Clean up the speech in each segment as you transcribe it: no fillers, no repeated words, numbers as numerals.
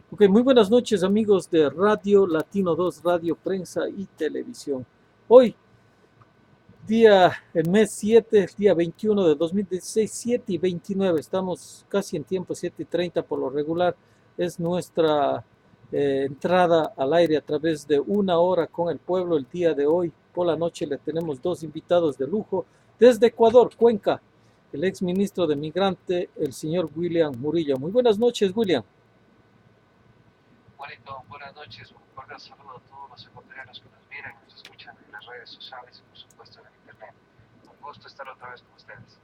Ok, muy buenas noches amigos de Radio Latino 2, Radio, Prensa y Televisión. Hoy, el mes 7, día 21 de 2016, 7 y 29, estamos casi en tiempo, 7 y 30 por lo regular, es nuestra entrada al aire a través de Una Hora con el Pueblo el día de hoy. Por la noche le tenemos dos invitados de lujo desde Ecuador, Cuenca, el ex ministro de Migrante, el señor William Murillo. Muy buenas noches, William. Juanito, buenas noches. Un cordial saludo a todos los ecuatorianos que nos miran y nos escuchan en las redes sociales y por supuesto en el internet. Un gusto estar otra vez con ustedes.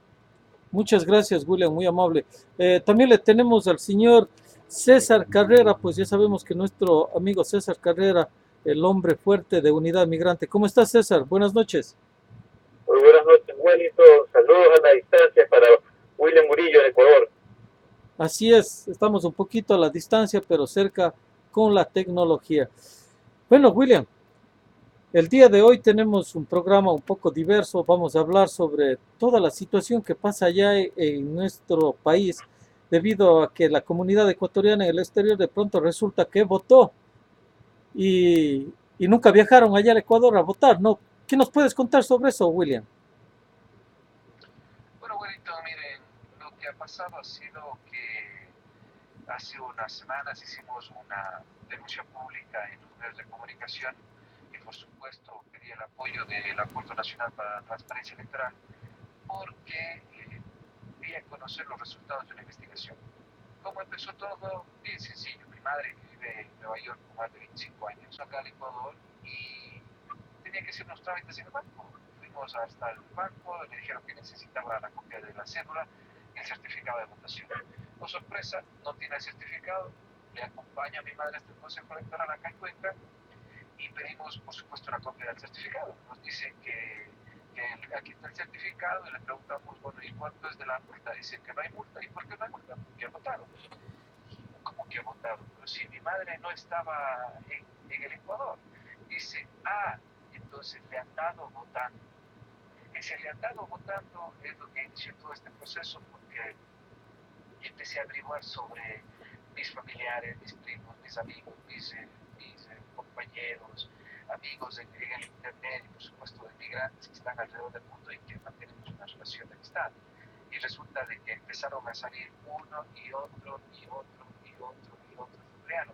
Muchas gracias, William, muy amable. También le tenemos al señor César Carrera, pues ya sabemos que nuestro amigo César Carrera, el hombre fuerte de Unidad Migrante. ¿Cómo está, César? Buenas noches. Muy buenas noches, Juanito. Saludos a la distancia para William Murillo en Ecuador. Así es, estamos un poquito a la distancia, pero cerca con la tecnología. Bueno, William, el día de hoy tenemos un programa un poco diverso. Vamos a hablar sobre toda la situación que pasa allá en nuestro país debido a que la comunidad ecuatoriana en el exterior de pronto resulta que votó y nunca viajaron allá al Ecuador a votar, ¿no? ¿Qué nos puedes contar sobre eso, William? Bueno, Juanito, miren, lo que ha pasado ha sido que hace unas semanas hicimos una denuncia pública en los medios de comunicación y por supuesto pedí el apoyo del Acuerdo Nacional para la Transparencia Electoral porque di a conocer los resultados de la investigación. ¿Cómo empezó todo? Bien sencillo. Mi madre vive en Nueva York con más de 25 años, acá en Ecuador, y tenía que hacer unos trámites en el banco. Fuimos hasta el banco, le dijeron que necesitaba la copia de la cédula y el certificado de votación. Por sorpresa, no tiene el certificado, le acompaña a mi madre hasta el Consejo Electoral acá en Cuenca y pedimos, por supuesto, una copia del certificado. Nos dicen que aquí está el certificado y le preguntamos, bueno, ¿y cuánto es de la multa? Dicen que no hay multa. ¿Y por qué no hay multa? Porque votaron. ¿Cómo que votaron? Pero si mi madre no estaba en el Ecuador. Dice, entonces le han dado votando. Ese le han dado votando es lo que inició todo este proceso porque empecé a averiguar sobre mis familiares, mis primos, mis amigos, mis compañeros, amigos en el internet y por supuesto de migrantes que están alrededor del mundo y que mantenemos una relación de amistad. Y resulta de que empezaron a salir uno y otro y otro y otro y otro ecuatoriano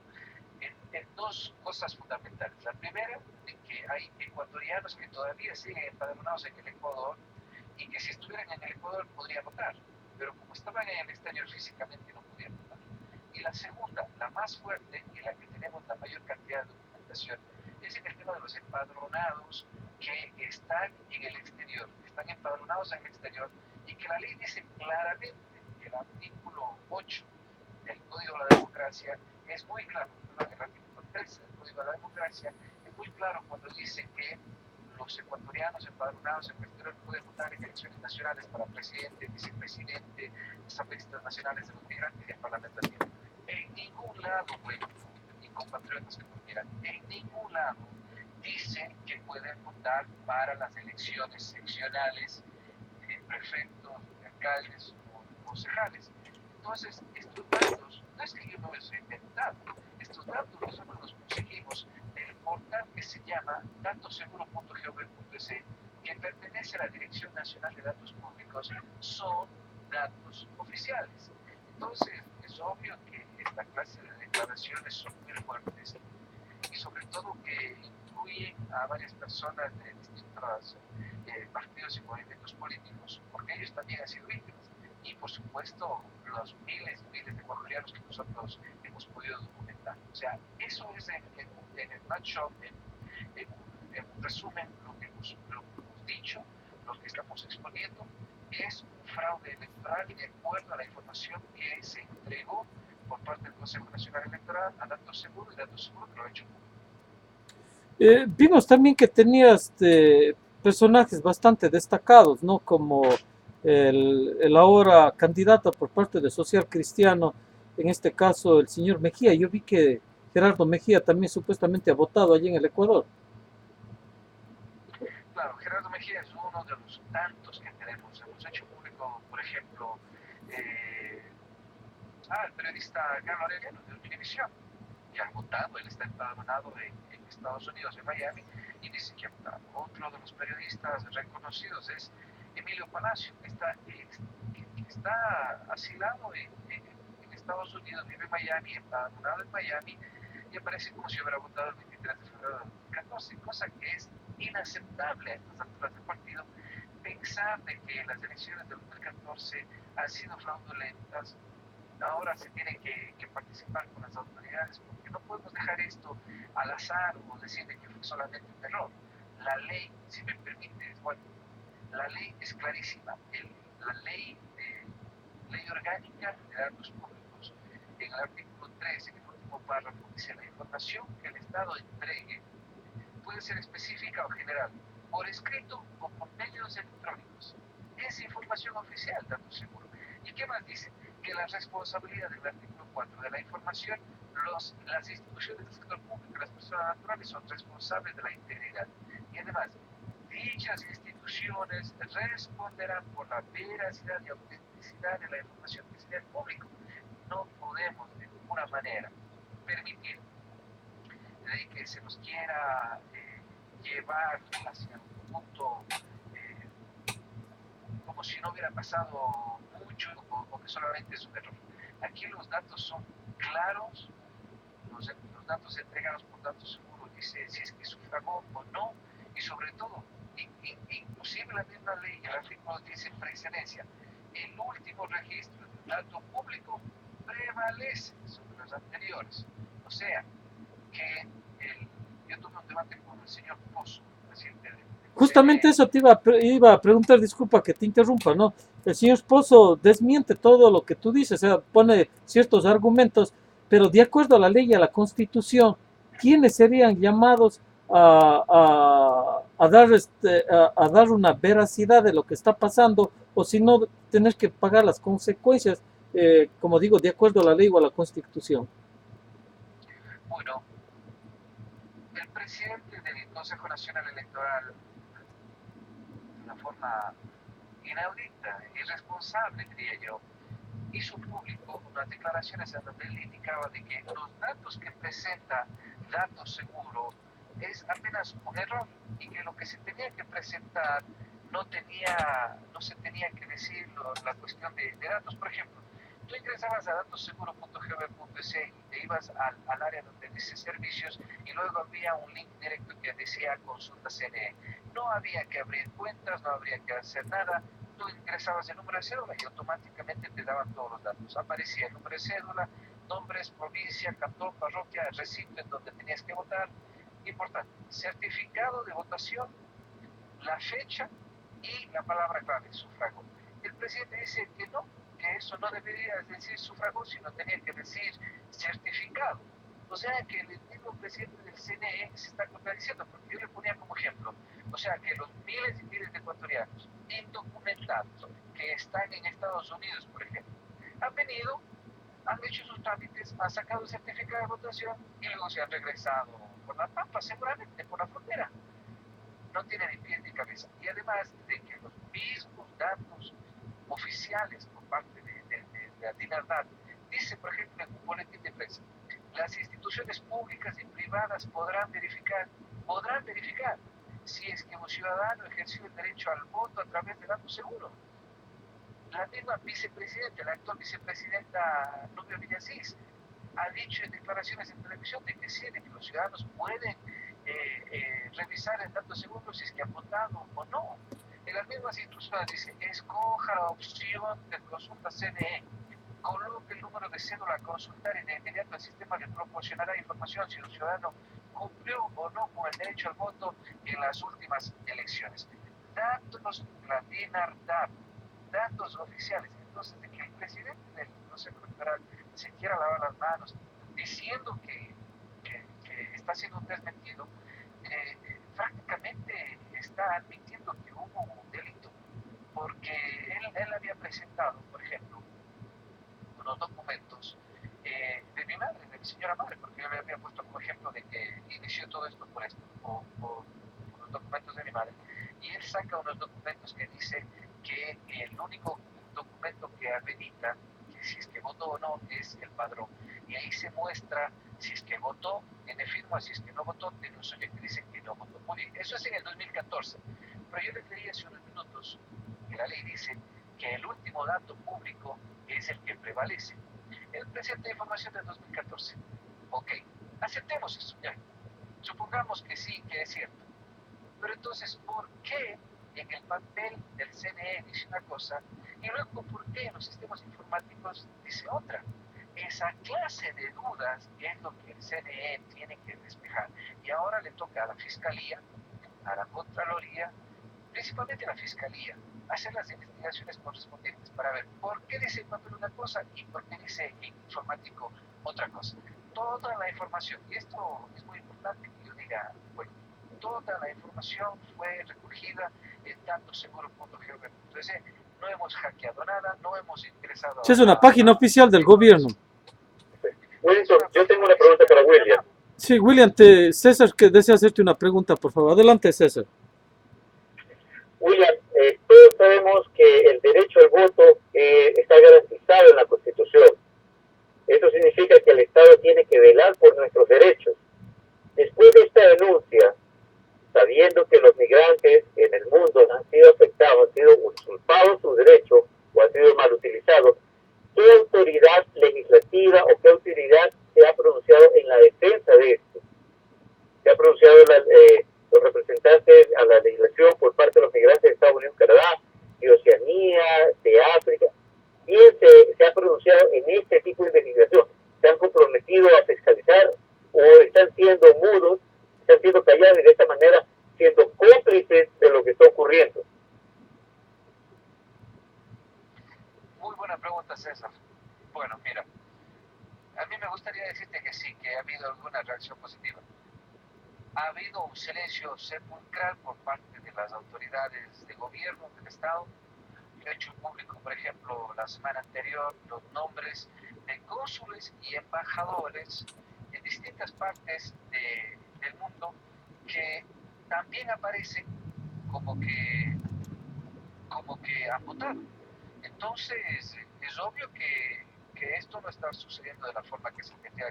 en dos cosas fundamentales. La primera, de que hay ecuatorianos que todavía siguen empadronados en el Ecuador y que si estuvieran en el Ecuador podrían votar, pero como estaban en el exterior físicamente no podían votar. Y la segunda, la más fuerte y la que tenemos la mayor cantidad de documentación, es en el tema de los empadronados que están en el exterior, que están empadronados en el exterior y que la ley dice claramente, que el artículo 8 del Código de la Democracia es muy claro, el artículo 13 del Código de la Democracia es muy claro cuando dice que los ecuatorianos empadronados en el exterior pueden votar en elecciones nacionales para presidente, vicepresidente, asambleístas nacionales de los migrantes y el Parlamento latino. En ningún lado, bueno, y compatriotas que nos miran, en ningún lado dice que pueden votar para las elecciones seccionales de prefectos, de alcaldes o concejales. Entonces, estos datos, no es que yo no los he inventado, estos datos nosotros los conseguimos del portal que se llama datoseguro.gov.es, que pertenece a la Dirección Nacional de Datos Públicos, son datos oficiales. Entonces, es obvio que esta clase de declaraciones son muy fuertes y sobre todo que incluyen a varias personas de distintos partidos y movimientos políticos, porque ellos también han sido víctimas. Y por supuesto, los miles y miles de ecuatorianos que nosotros hemos podido documentar. O sea, eso es en el nutshell, en un resumen, lo que hemos dicho, lo que estamos exponiendo, es un fraude electoral de acuerdo a la información que se entregó por parte del Consejo Nacional Electoral a Datos Seguro y Datos Seguro que lo ha hecho público. Vimos también que tenías personajes bastante destacados, ¿no? Como el ahora candidato por parte de Social Cristiano, en este caso el señor Mejía. Yo vi que Gerardo Mejía también supuestamente ha votado allí en el Ecuador. Claro, Gerardo Mejía es uno de los tantos que tenemos. Hemos hecho público, por ejemplo, al periodista Carlos Arellano de Univisión, que ha votado, él está empadronado en Estados Unidos, en Miami, y dice que ha votado. Otro de los periodistas reconocidos es Emilio Palacio, que está asilado en Estados Unidos, vive en Miami, empadronado en Miami, y aparece como si hubiera votado el 23 de febrero de 2014, cosa que es inaceptable a estas alturas del partido. Pensar de que las elecciones del 2014 han sido fraudulentas, ahora se tiene que participar con las autoridades, porque no podemos dejar esto al azar o decirle que fue solamente un error. La ley, si me permite, bueno, la ley es clarísima. La ley orgánica de datos públicos, en el artículo 3, en el último párrafo, dice: la información que el Estado entregue puede ser específica o general, por escrito o por medios electrónicos. Es información oficial, dato seguro. ¿Y qué más dice? Que la responsabilidad del artículo 4 de la información, las instituciones del sector público y las personas naturales son responsables de la integridad. Y además, dichas instituciones responderán por la veracidad y autenticidad de la información que se dé al público. No podemos de ninguna manera permitir que se nos quiera llevar hacia un punto como si no hubiera pasado mucho o que solamente es un error. Aquí los datos son claros, los datos entregados por datos seguros, dice si es que sufragó o no, y sobre todo, inclusive la misma ley, el artículo dice en precedencia, el último registro del dato público prevalece sobre los anteriores. O sea, que yo tuve un debate con el señor Pozo, presidente del Justamente eso te iba a preguntar, disculpa que te interrumpa, ¿no? El señor Pozo desmiente todo lo que tú dices, o sea, pone ciertos argumentos, pero de acuerdo a la ley y a la Constitución, ¿quiénes serían llamados a dar una veracidad de lo que está pasando, o si no, tener que pagar las consecuencias, como digo, de acuerdo a la ley o a la Constitución? Bueno, el presidente del Consejo Nacional Electoral, de una forma inaudita, irresponsable, diría yo, hizo público unas declaraciones en donde él indicaba de que los datos que presenta Datos Seguro es apenas un error y que lo que se tenía que presentar no se tenía que decir la cuestión de datos. Por ejemplo, tú ingresabas a datoseguro.gov.es y te ibas al área donde dice servicios y luego había un link directo que decía consulta CNE. No había que abrir cuentas, no habría que hacer nada. Tú ingresabas el número de cédula y automáticamente te daban todos los datos. Aparecía el número de cédula, nombres, provincia, cantón, parroquia, el recinto en donde tenías que votar. Importante, certificado de votación, la fecha y la palabra clave, sufragó. El presidente dice que no, que eso no debería decir sufragó, sino tenía que decir certificado. O sea que el mismo presidente del CNE se está contradiciendo, porque yo le ponía como ejemplo, o sea que los miles y miles de ecuatorianos indocumentados que están en Estados Unidos, por ejemplo, han venido, han hecho sus trámites, han sacado el certificado de votación y luego se han regresado por la pampa, seguramente por la frontera. No tiene ni pies ni cabeza. Y además de que los mismos datos oficiales por parte de Adinardad dice, por ejemplo, en un boletín de prensa, las instituciones públicas y privadas podrán verificar si es que un ciudadano ejerció el derecho al voto a través de datos seguros. La misma vicepresidenta, la actual vicepresidenta Nubia Villasís, ha dicho en declaraciones en televisión de que sí, de que los ciudadanos pueden revisar el dato seguro si es que han votado o no. En las mismas instrucciones dice, escoja la opción de consulta CNE, coloque el número de cédula a consultar y de inmediato el sistema le proporcionará información si un ciudadano cumplió o no con el derecho al voto en las últimas elecciones. Datos la DINARDAP, datos oficiales. Entonces, de que el presidente del Consejo Electoral se quiera lavar las manos diciendo que está siendo un desmentido, prácticamente está admitiendo que hubo un delito, porque él había presentado, por ejemplo, unos documentos de mi madre, de mi señora madre, porque yo le había puesto como ejemplo de que inició todo esto por los documentos de mi madre, y él saca unos documentos que dice que el único documento que habilita que si es que vota votó o no es el padrón. Y ahí se muestra si es que votó, tiene firma, si es que no votó, tiene un sello que dice que no votó. Muy bien, eso es en el 2014. Pero yo les leí hace unos minutos que la ley dice que el último dato público es el que prevalece. El presente de información del 2014. Ok, aceptemos eso, ya. Supongamos que sí, que es cierto. Pero entonces, ¿por qué en el papel del CNE dice una cosa y luego por qué en los sistemas informáticos dice otra? Esa clase de dudas es lo que el CNE tiene que despejar. Y ahora le toca a la Fiscalía, a la Contraloría, principalmente a la Fiscalía, hacer las investigaciones correspondientes para ver por qué dice en papel una cosa y por qué dice en informático otra cosa. Toda la información, y esto es muy importante que yo diga, bueno, toda la información fue recogida en datoseguro.gov.es. No hemos hackeado nada, no hemos ingresado Sí, es una página oficial del gobierno. Wilson, yo tengo una pregunta para William. Sí, William, César que desea hacerte una pregunta, por favor. Adelante, César. William, todos sabemos que el derecho al voto está garantizado en la Constitución. Eso significa que el Estado tiene que velar por nuestros derechos. Después de esta denuncia, sabiendo que los migrantes en el mundo han sido afectados, han sido usurpados sus derechos o han sido mal utilizados, ¿qué autoridad legislativa o qué autoridad se ha pronunciado en la defensa de esto? Se ha pronunciado los representantes a la legislación por parte de los migrantes de Estados Unidos, Canadá, de Oceanía, de África. ¿Quién se ha pronunciado en este tipo de legislación? ¿Se han comprometido a fiscalizar o están siendo mudos, están siendo callados y de esta manera siendo cómplices de lo que está ocurriendo? Muy buena pregunta, César. Bueno, mira, a mí me gustaría decirte que sí, que ha habido alguna reacción positiva. Ha habido un silencio sepulcral por parte de las autoridades de gobierno del Estado. Yo he hecho público, por ejemplo, la semana anterior, los nombres de cónsules y embajadores en distintas partes del mundo que también aparecen como que han votado. Entonces, es obvio que esto no está sucediendo de la forma que se tendría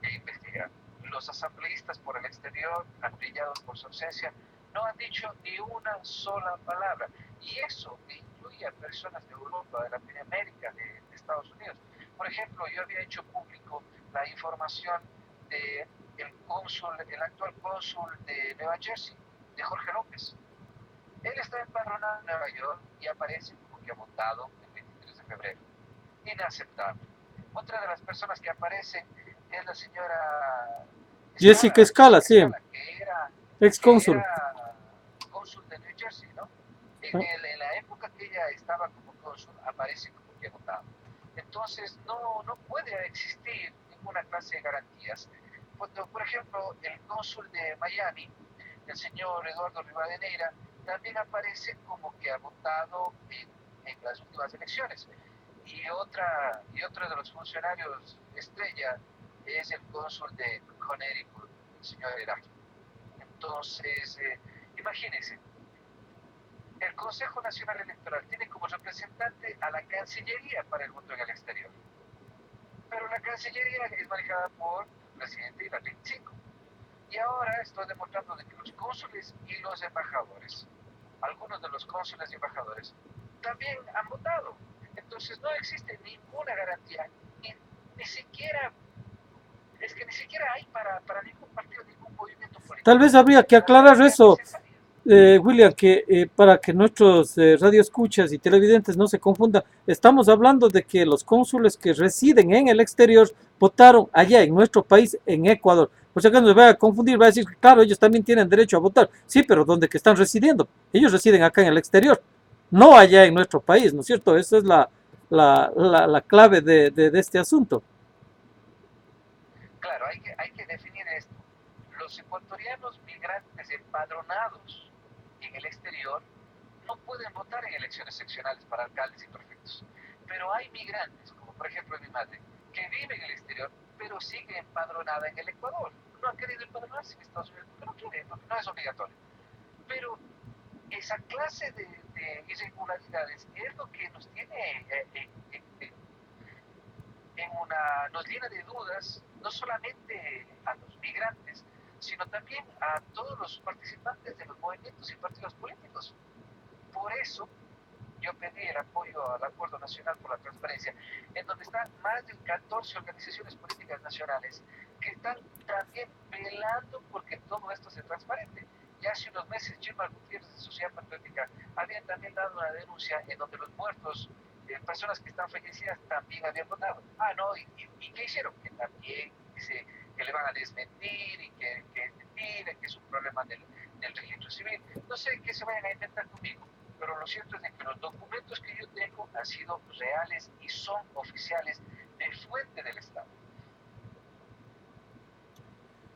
que investigar. Los asambleístas por el exterior, abrillados por su ausencia, no han dicho ni una sola palabra. Y eso incluye a personas de Europa, de Latinoamérica, de Estados Unidos. Por ejemplo, yo había hecho público la información del cónsul, el actual cónsul de Nueva Jersey, de Jorge López. Él está empadronado en Nueva York y aparece como que ha votado el 23 de febrero. Inaceptable. Otra de las personas que aparece es la señora Jessica Scala, sí, que era ex cónsul. cónsul de New Jersey, ¿no? En la época que ella estaba como cónsul, aparece como que ha votado. Entonces, no puede existir ninguna clase de garantías. Por ejemplo, el cónsul de Miami, el señor Eduardo Rivadeneira, también aparece como que ha votado en las últimas elecciones. Y otro de los funcionarios estrella es el cónsul de Connecticut, el señor Erasmo. Entonces, imagínense, el Consejo Nacional Electoral tiene como representante a la Cancillería para el voto en el exterior. Pero la Cancillería es manejada por el presidente y la 25. Y ahora estoy demostrando de que los cónsules y los embajadores, algunos de los cónsules y embajadores, también han votado. Entonces no existe ninguna garantía, ni siquiera, es que ni siquiera hay para ningún partido, ningún movimiento político. Tal vez habría que aclarar eso, William, que para que nuestros radioescuchas y televidentes no se confundan, estamos hablando de que los cónsules que residen en el exterior votaron allá en nuestro país, en Ecuador. Por si acaso no se vaya a confundir, va a decir, claro, ellos también tienen derecho a votar. Sí, pero ¿dónde que están residiendo? Ellos residen acá en el exterior, no allá en nuestro país, ¿no es cierto? Esa es la clave de este asunto. Claro, hay que definir esto. Los ecuatorianos migrantes empadronados en el exterior no pueden votar en elecciones seccionales para alcaldes y prefectos. Pero hay migrantes, como por ejemplo mi madre, que vive en el exterior, pero sigue empadronada en el Ecuador. No ha querido empadronarse en Estados Unidos porque no quiere, porque no es obligatorio. Pero esa clase de irregularidades es lo que nos tiene nos llena de dudas, no solamente a los migrantes, sino también a todos los participantes de los movimientos y partidos políticos. Por eso yo pedí el apoyo al Acuerdo Nacional por la Transparencia, en donde están más de 14 organizaciones políticas nacionales que están también velando porque todo esto sea transparente. Ya hace unos meses Gilmar Gutiérrez de Sociedad Patriótica había también dado una denuncia en donde los muertos, personas que están fallecidas, también habían votado. Ah, no, ¿y qué hicieron? Que también dice que le van a desmentir y que es mentira, que es un problema del registro civil. No sé qué se vayan a inventar conmigo, pero lo cierto es de que los documentos que yo tengo han sido reales y son oficiales de fuente del Estado.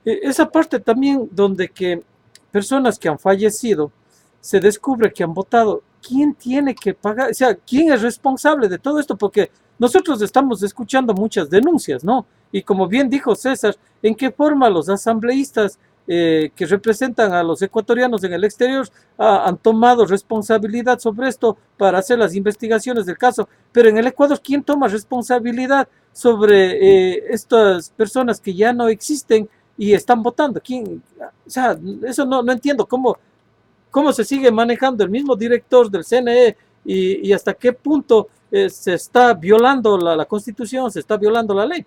Esa parte también donde que personas que han fallecido se descubre que han votado, ¿quién tiene que pagar? O sea, ¿quién es responsable de todo esto? Porque nosotros estamos escuchando muchas denuncias, ¿no? Y como bien dijo César, ¿en qué forma los asambleístas que representan a los ecuatorianos en el exterior han tomado responsabilidad sobre esto para hacer las investigaciones del caso? Pero en el Ecuador, ¿quién toma responsabilidad sobre estas personas que ya no existen y están votando? ¿Quién? O sea, eso no entiendo cómo se sigue manejando el mismo director del CNE y hasta qué punto se está violando la Constitución, se está violando la ley.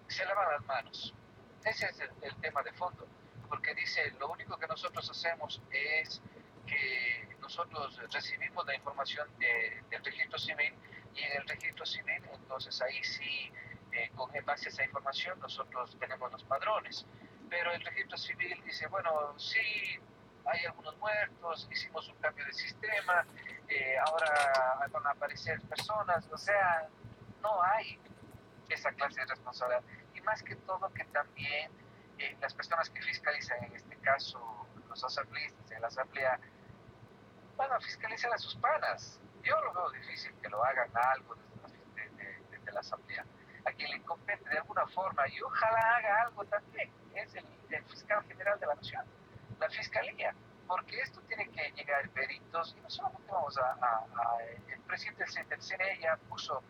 Se lavan las manos. Ese es el tema de fondo, porque dice, lo único que nosotros hacemos es que nosotros recibimos la información del registro civil y en el registro civil, entonces ahí sí, con base a esa información, nosotros tenemos los padrones. Pero el registro civil dice, bueno, sí, hay algunos muertos, hicimos un cambio de sistema, ahora van a aparecer personas, o sea, no hay esa clase de responsabilidad. Y más que todo que también las personas que fiscalizan, en este caso los asambleístas de la asamblea, van a fiscalizar a sus panas. Yo lo veo difícil que lo hagan algo desde la asamblea. A quien le compete de alguna forma, y ojalá haga algo también, es el fiscal general de la nación, la fiscalía, porque esto tiene que llegar peritos, y no solamente vamos el presidente del CNE ya puso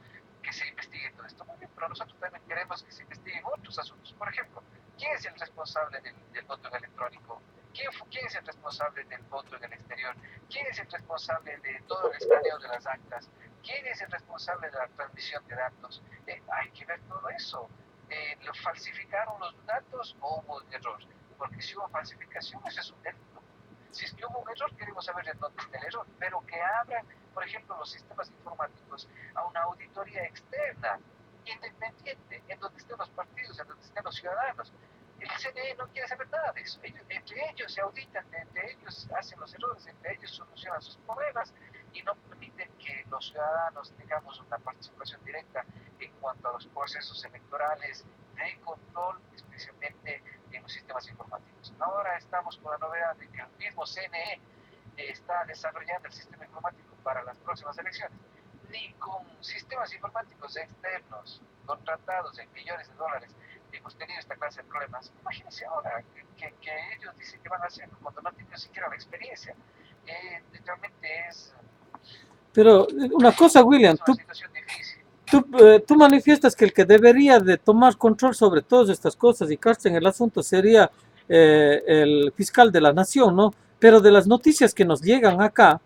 que se investigue todo esto, muy bien, pero nosotros también queremos que se investiguen otros asuntos. Por ejemplo, ¿quién es el responsable del voto electrónico? ¿Quién es el responsable del voto en el exterior? ¿Quién es el responsable de todo el escaneo de las actas? ¿Quién es el responsable de la transmisión de datos? Hay que ver todo eso. ¿Lo falsificaron los datos o hubo un error? Porque si hubo falsificación, eso es un delito. Si es que hubo un error, queremos saber en dónde está el error, pero que abran, por ejemplo, los sistemas informáticos a una auditoría externa, independiente, en donde estén los partidos, en donde estén los ciudadanos. El CNE no quiere saber nada de eso. Entre ellos se auditan, entre ellos hacen los errores, entre ellos solucionan sus problemas y no permiten que los ciudadanos tengamos una participación directa en cuanto a los procesos electorales de control, especialmente en los sistemas informáticos. Ahora estamos con la novedad de que el mismo CNE está desarrollando el sistema informático para las próximas elecciones. Ni con sistemas informáticos externos contratados en millones de dólares hemos tenido esta clase de problemas. Imagínense ahora que ellos dicen que van a hacerlo cuando no tienen siquiera la experiencia. Realmente es... Pero una cosa, William, es una situación difícil. Tú manifiestas que el que debería de tomar control sobre todas estas cosas y carse en el asunto sería el fiscal de la nación, ¿no? Pero de las noticias que nos llegan acá,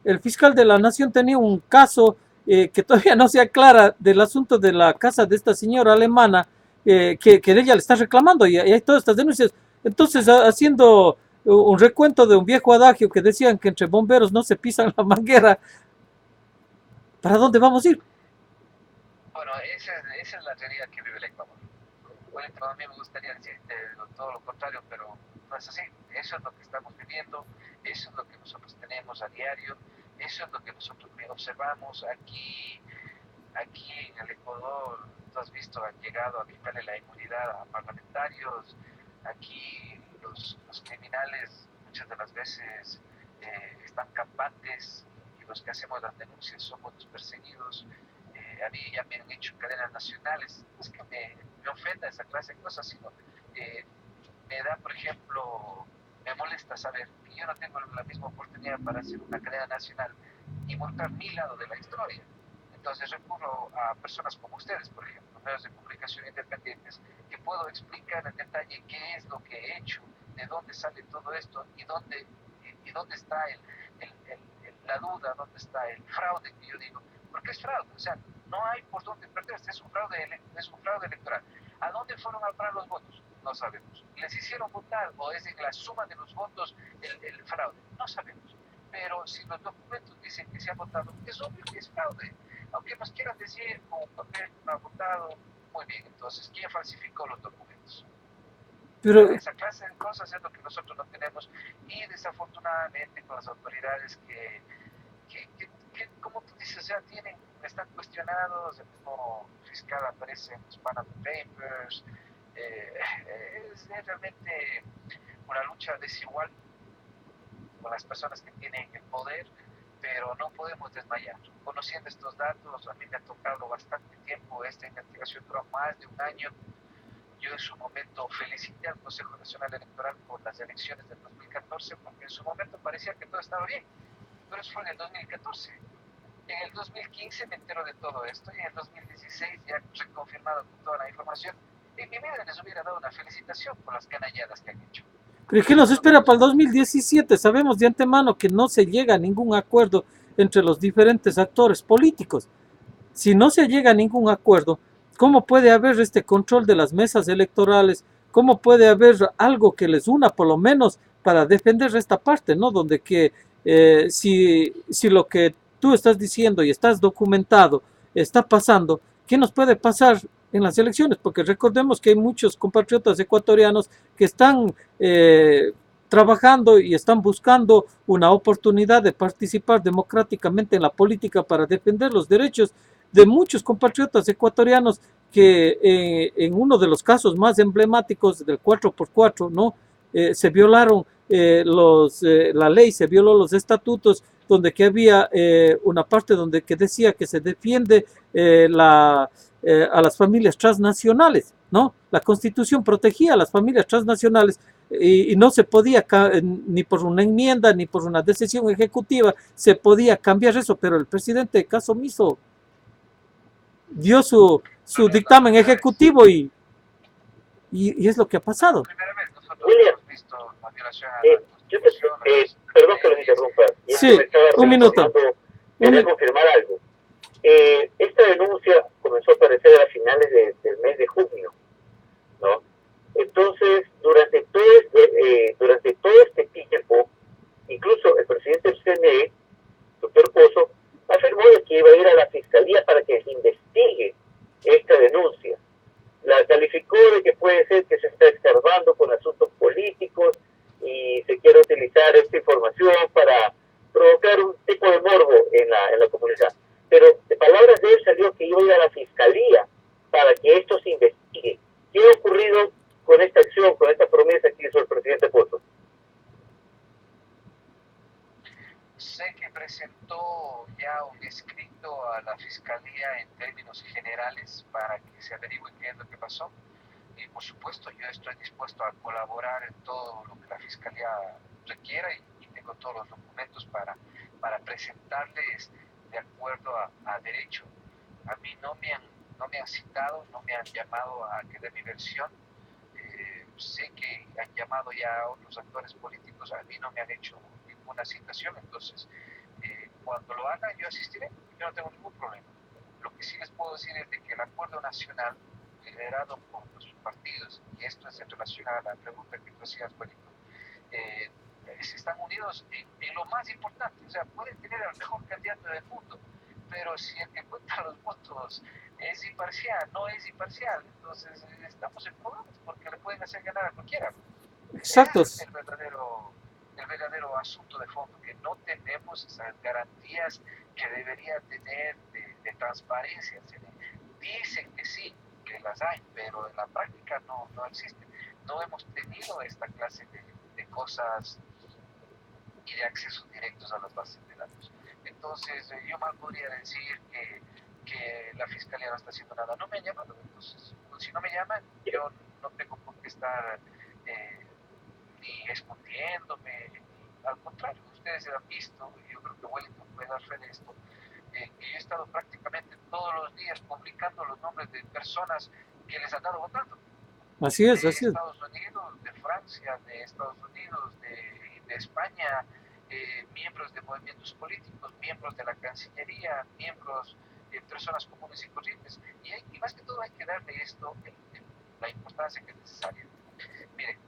el fiscal de la nación tenía un caso que todavía no se aclara del asunto de la casa de esta señora alemana que ella le está reclamando y hay todas estas denuncias. Entonces, haciendo un recuento de un viejo adagio que decían que entre bomberos no se pisan la manguera, ¿para dónde vamos a ir? Bueno, esa es la realidad que vive el Ecuador. Bueno, a mí me gustaría decirte todo lo contrario, pero no es así. Eso es lo que estamos viviendo, eso es lo que nosotros tenemos a diario, eso es lo que nosotros observamos aquí en el Ecuador. Tú has visto, han llegado a quitarle la inmunidad a parlamentarios. Aquí los criminales muchas de las veces están campantes y los que hacemos las denuncias somos los perseguidos. A mí ya me han hecho cadenas nacionales. No es que me ofenda esa clase de cosas, sino me da, por ejemplo, me molesta saber que yo no tengo la misma oportunidad para hacer una cadena nacional y mostrar mi lado de la historia. Entonces recurro a personas como ustedes, por ejemplo, medios de comunicación independientes, que puedo explicar en detalle qué es lo que he hecho, de dónde sale todo esto y dónde está la duda, dónde está el fraude que yo digo. Porque es fraude, o sea, no hay por dónde perderse, es un fraude electoral. ¿A dónde fueron a parar los votos? No sabemos. ¿Les hicieron votar o es en la suma de los votos el fraude? No sabemos. Pero si los documentos dicen que se ha votado, es obvio que es fraude. Aunque nos quieran decir con un papel no ha votado, muy bien, entonces, ¿quién falsificó los documentos? Pero Esa clase de cosas es lo que nosotros no tenemos y desafortunadamente con las autoridades que como tú dices, o sea, están cuestionados, el mismo fiscal aparece en los Panama Papers, es realmente una lucha desigual con las personas que tienen el poder, pero no podemos desmayar. Conociendo estos datos, a mí me ha tocado bastante tiempo, esta investigación duró más de un año. Yo en su momento felicité al Consejo Nacional Electoral por las elecciones del 2014, porque en su momento parecía que todo estaba bien, pero eso fue en el 2014. En el 2015 me entero de todo esto y en el 2016 ya reconfirmado con toda la información. En mi vida les hubiera dado una felicitación por las canalladas que han hecho. ¿pero qué nos espera para el 2017? Sabemos de antemano que no se llega a ningún acuerdo entre los diferentes actores políticos. Si no se llega a ningún acuerdo, ¿cómo puede haber este control de las mesas electorales? ¿Cómo puede haber algo que les una, por lo menos, para defender esta parte, ¿no? Donde que si lo que tú estás diciendo y estás documentado está pasando, ¿qué nos puede pasar en las elecciones? Porque recordemos que hay muchos compatriotas ecuatorianos que están trabajando y están buscando una oportunidad de participar democráticamente en la política para defender los derechos de muchos compatriotas ecuatorianos que en uno de los casos más emblemáticos del 4x4, ¿no? Se violaron la ley, se violó los estatutos, donde que había una parte donde que decía que se defiende a las familias transnacionales, ¿no? La Constitución protegía a las familias transnacionales y no se podía, ni por una enmienda, ni por una decisión ejecutiva, se podía cambiar eso, pero el presidente caso omiso dio su dictamen ejecutivo y es lo que ha pasado. Primera vez nosotros William, hemos visto la violación a la Constitución, perdón que lo interrumpa, y es que Sí, me estaba un minuto. recordando, quería confirmar algo. Esta denuncia comenzó a aparecer a finales del mes de junio, ¿no? Entonces, durante todo este tiempo, incluso el presidente del CNE, doctor Pozo, afirmó de que iba a ir a la fiscalía para que se investigue esta denuncia. La calificó de que puede ser que se está escarbando con asuntos políticos y se quiere utilizar esta información para provocar un tipo de morbo en la comunidad. Pero de palabras de él salió que iba a ir a la fiscalía para que esto se investigue. ¿Qué ha ocurrido con esta acción, con esta promesa que hizo el presidente Pozo? Sé que presentó ya un escrito a la Fiscalía en términos generales para que se averigüe qué es lo que pasó. Y por supuesto yo estoy dispuesto a colaborar en todo lo que la Fiscalía requiera y tengo todos los documentos para presentarles de acuerdo a derecho. A mí no me han citado, no me han llamado a que dé mi versión. Sé que han llamado ya a otros actores políticos, a mí no me han hecho ninguna citación, entonces cuando lo hagan yo asistiré, yo no tengo ningún problema. Lo que sí les puedo decir es de que el acuerdo nacional liderado por los partidos, y esto es en relación a la pregunta que tú hacías, Juanito, están unidos en lo más importante, o sea, pueden tener al mejor candidato del mundo, pero si el que cuenta los votos es imparcial, no es imparcial, entonces estamos en problemas porque le pueden hacer ganar a cualquiera. Exacto. Ese es el verdadero asunto de fondo, que no tenemos esas garantías que debería tener de transparencia. Dicen que sí, que las hay, pero en la práctica no existen. No hemos tenido esta clase de cosas y de accesos directos a las bases de datos. Entonces, yo mal podría decir que la Fiscalía no está haciendo nada. No me han llamado, entonces, si no me llaman, yo no tengo por qué estar ni escondiéndome, al contrario, ustedes han visto, y yo creo que Wellington puede dar fe de esto, que yo he estado prácticamente publicando los nombres de personas que les han dado votando. Así es, De así es. Estados Unidos, de Francia, de Estados Unidos, de España, miembros de movimientos políticos, miembros de la Cancillería, miembros de personas comunes y corrientes. Y más que todo hay que darle esto la importancia que es necesaria. Miren,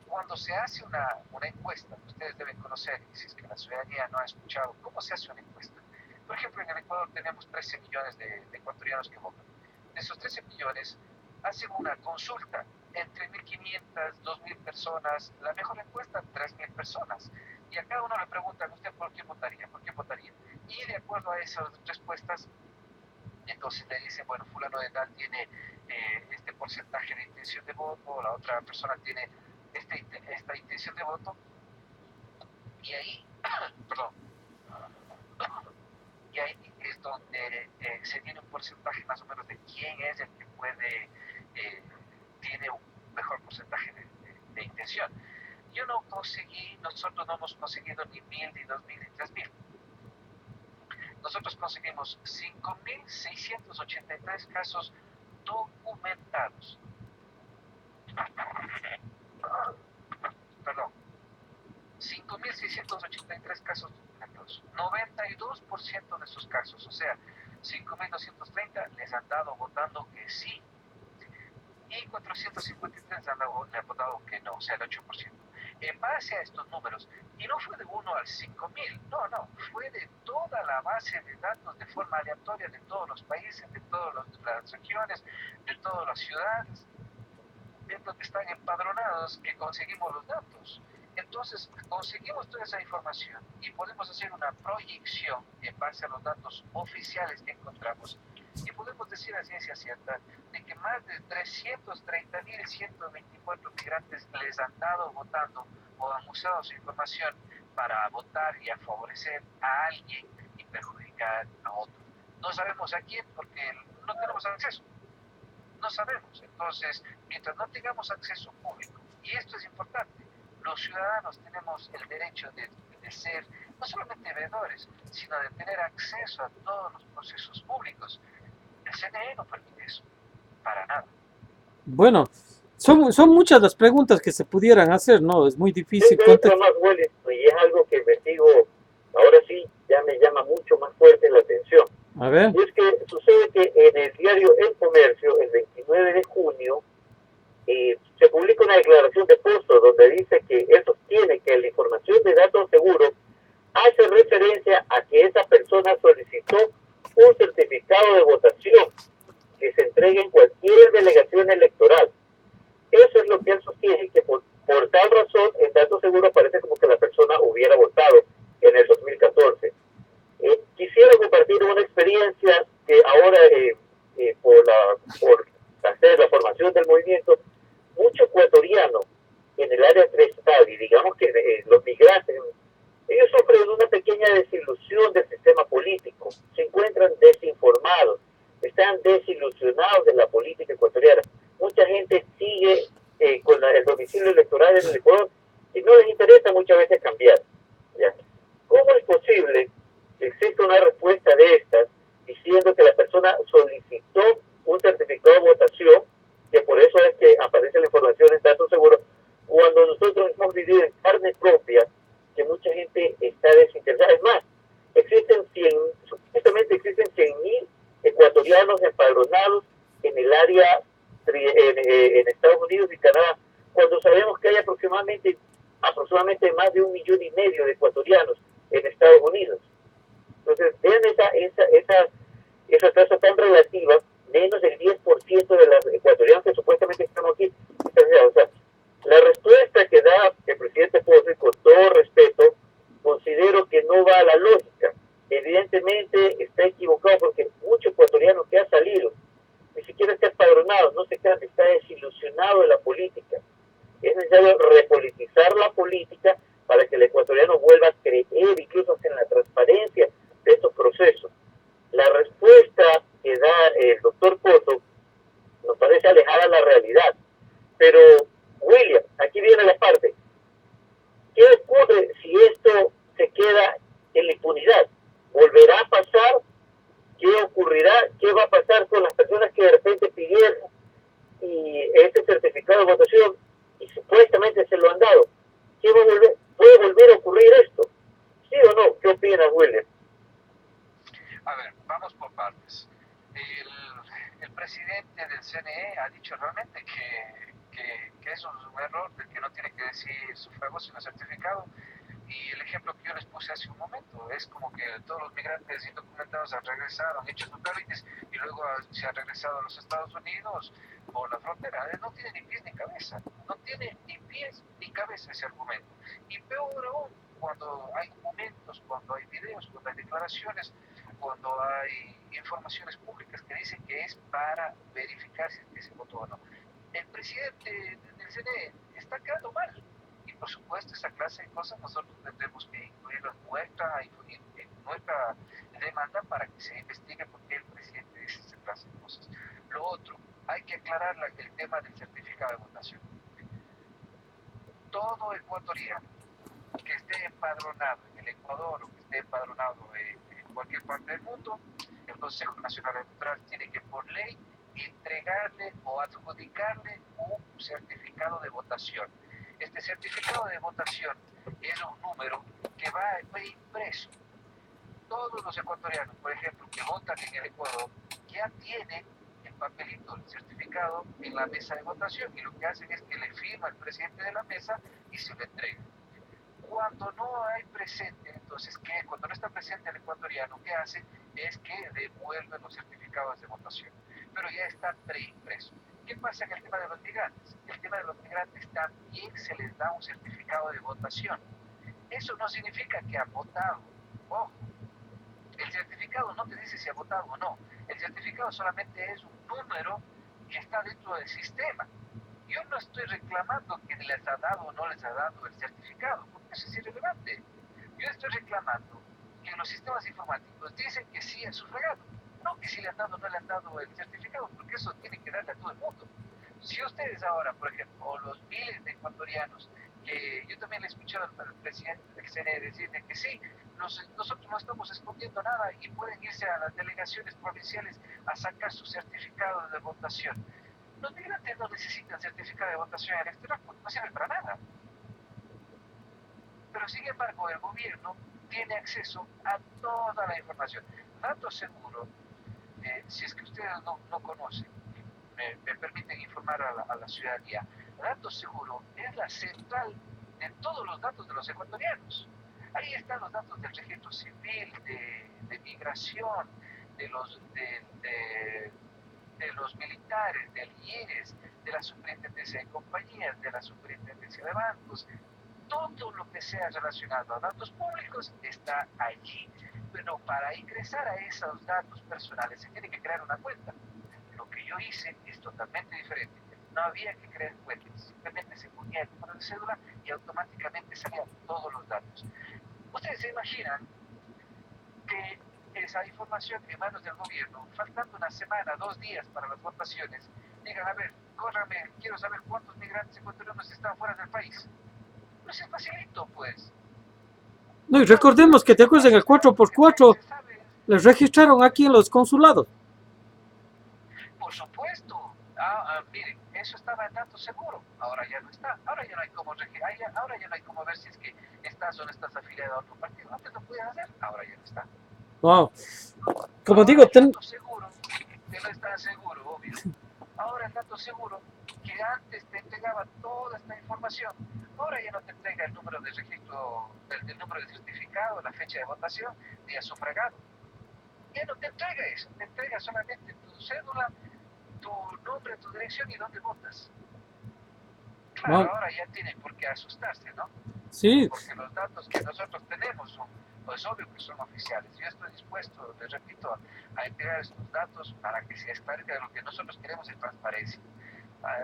cuando se hace una encuesta, ustedes deben conocer, y si es que la ciudadanía no ha escuchado, ¿cómo se hace una encuesta? Por ejemplo, en el Ecuador tenemos 13 millones de ecuatorianos que votan. De esos 13 millones, hacen una consulta entre 1.500, 2.000 personas, la mejor encuesta, 3.000 personas. Y a cada uno le preguntan, ¿usted por qué votaría? ¿Por qué votaría? Y de acuerdo a esas respuestas, entonces le dicen, bueno, fulano de tal tiene este porcentaje de intención de voto, la otra persona tiene esta intención de voto, y ahí, perdón, y ahí es donde se tiene un porcentaje más o menos de quién es el que puede, tiene un mejor porcentaje de intención. Yo no conseguí, nosotros no hemos conseguido ni 1.000, ni 2.000, ni 3.000. Nosotros conseguimos 5.683 casos documentados. Perdón. 5.683 casos documentados. 92% de esos casos, o sea, 5.230 les han dado votando que sí. Y 453 le han votado que no, o sea, el 8%. En base a estos números, y no fue de 1 al 5.000, no, fue de toda la base de datos de forma aleatoria de todos los países, de todas las regiones, de todas las ciudades, de donde están empadronados, que conseguimos los datos. Entonces, conseguimos toda esa información y podemos hacer una proyección en base a los datos oficiales que encontramos y podemos decir a ciencia cierta de que más de 330.124 migrantes les han dado votando o han usado su información para votar y a favorecer a alguien y perjudicar a otro. No sabemos a quién porque no tenemos acceso. No sabemos. Entonces, mientras no tengamos acceso público, y esto es importante, los ciudadanos tenemos el derecho de ser no solamente veedores, sino de tener acceso a todos los procesos públicos. El CNE no permite eso, para nada. Bueno, son muchas las preguntas que se pudieran hacer, ¿no? Es muy difícil contestar. Más, Willy, y es algo que investigo, ahora sí, ya me llama mucho más fuerte la atención. A ver. Y es que sucede que en el diario El Comercio, el 29 de junio, se publica una declaración de Pozo donde dice que él sostiene que la información de datos seguros hace referencia a que esa persona solicitó un certificado de votación que se entregue en cualquier delegación electoral. Eso es lo que él sostiene, que por tal razón el dato seguro parece como que la persona hubiera votado en el 2014. Quisiera compartir una experiencia que ahora por hacer la formación del movimiento, mucho ecuatoriano en el área trestal, y digamos que los migrantes, ellos sufren de una pequeña desilusión del sistema político, se encuentran desinformados, están desilusionados de la política ecuatoriana. Mucha gente sigue con el domicilio electoral en el Ecuador y no les interesa muchas veces cambiar. ¿Ya? ¿Cómo es posible que exista una respuesta de estas diciendo que la persona solicitó un certificado de votación, que por eso es que aparece la información en datos seguros, cuando nosotros hemos vivido en carne propia que mucha gente está desinteresada? Es más, supuestamente existen 100.000 ecuatorianos empadronados en el área en Estados Unidos y Canadá, cuando sabemos que hay aproximadamente más de 1,5 millones de ecuatorianos en Estados Unidos. Entonces, vean esa tasa tan relativa, menos del 10% de los ecuatorianos que supuestamente estamos aquí. O sea, la respuesta que da el presidente Pozo, con todo respeto, considero que no va a la lógica. Evidentemente está equivocado porque mucho ecuatoriano que ha salido ni siquiera está empadronado, no se queda, está desilusionado de la política. Es necesario repolitizar la política para que el ecuatoriano vuelva a creer, incluso en la transparencia de estos procesos. La respuesta que da el doctor Pozo nos parece alejada de la realidad. Pero, William, aquí viene la parte. ¿Qué ocurre si esto se queda en la impunidad? ¿Volverá a pasar? ¿Qué ocurrirá? ¿Qué va a pasar con las A ver, vamos por partes. El presidente del CNE ha dicho realmente que eso es un error, de que no tiene que decir sufragio sino certificado. Y el ejemplo que yo les puse hace un momento es como que todos los migrantes indocumentados han regresado, han hecho sus trámites y luego se han regresado a los Estados Unidos por la frontera. No tiene ni pies ni cabeza, no tiene ni pies ni cabeza ese argumento. Y peor aún, cuando hay documentos, cuando hay videos, cuando hay declaraciones, cuando hay informaciones públicas que dicen que es para verificar si se votó o no. El presidente del CNE está quedando mal. Y por supuesto, esa clase de cosas nosotros tendremos que incluirlo en nuestra demanda para que se investigue por qué el presidente dice esa clase de cosas. Lo otro, hay que aclarar el tema del certificado de votación. Todo ecuatoriano que esté empadronado en el Ecuador o que esté empadronado en cualquier parte del mundo, el Consejo Nacional Electoral tiene que por ley entregarle o adjudicarle un certificado de votación. Este certificado de votación es un número que va impreso. Todos los ecuatorianos, por ejemplo, que votan en el Ecuador, ya tienen el papelito, el certificado en la mesa de votación y lo que hacen es que le firma el presidente de la mesa y se lo entrega. Cuando no hay presente, entonces, cuando no está presente el ecuatoriano, ¿qué hace? Es que devuelve los certificados de votación, pero ya está preimpreso. ¿Qué pasa en el tema de los migrantes? El tema de los migrantes también se les da un certificado de votación. Eso no significa que ha votado. Ojo, el certificado no te dice si ha votado o no. El certificado solamente es un número que está dentro del sistema. Yo no estoy reclamando que les ha dado o no les ha dado el certificado, porque eso es irrelevante. Yo estoy reclamando que los sistemas informáticos dicen que sí han sufragado, no que si le han dado o no le han dado el certificado, porque eso tiene que darle a todo el mundo. Si ustedes ahora, por ejemplo, o los miles de ecuatorianos, que yo también le he escuchado al presidente del CNE decir de que sí, nosotros no estamos escondiendo nada y pueden irse a las delegaciones provinciales a sacar su certificado de votación. Los migrantes no necesitan certificado de votación electoral porque no sirve para nada. Pero sin embargo el gobierno tiene acceso a toda la información. Datos seguros, si es que ustedes no conocen, me permiten informar a la ciudadanía. Datos Seguro es la central de todos los datos de los ecuatorianos. Ahí están los datos del registro civil, de migración, de los militares, del IERES, de la superintendencia de compañías, de la superintendencia de bancos. Todo lo que sea relacionado a datos públicos está allí. Pero para ingresar a esos datos personales se tiene que crear una cuenta. Lo que yo hice es totalmente diferente. No había que crear cuentas, simplemente se ponía el número de cédula y automáticamente salían todos los datos. Ustedes se imaginan que esa información en manos del gobierno, faltando una semana, 2 días para las votaciones, digan, a ver, córrame, quiero saber cuántos migrantes ecuatorianos están fuera del país. Pues es facilito, pues. No, y recordemos que te acuerdas en el 4x4 les registraron aquí en los consulados. Por supuesto. Miren, eso estaba en Datos Seguro. Ahora ya no está. Ahora ya no hay como ver si es que estás o no estás afiliado a otro partido. Antes lo podías hacer, ahora ya no está. Wow. Como ahora digo, el Datos Seguro, que no está seguro, obvio. Ahora el Datos Seguro, que antes te entregaba toda esta información, ahora ya no te entrega el número de registro, el número de certificado, la fecha de votación, día sufragado. Ya no te entrega eso, te entrega solamente tu cédula, tu nombre, tu dirección y dónde votas. Claro, wow. ahora ya tienen por qué asustarse, ¿no? Sí. Porque los datos que nosotros tenemos son, pues obvio que son oficiales. Yo estoy dispuesto, les repito, a entregar estos datos para que se esclarezca. Lo que nosotros queremos es transparencia.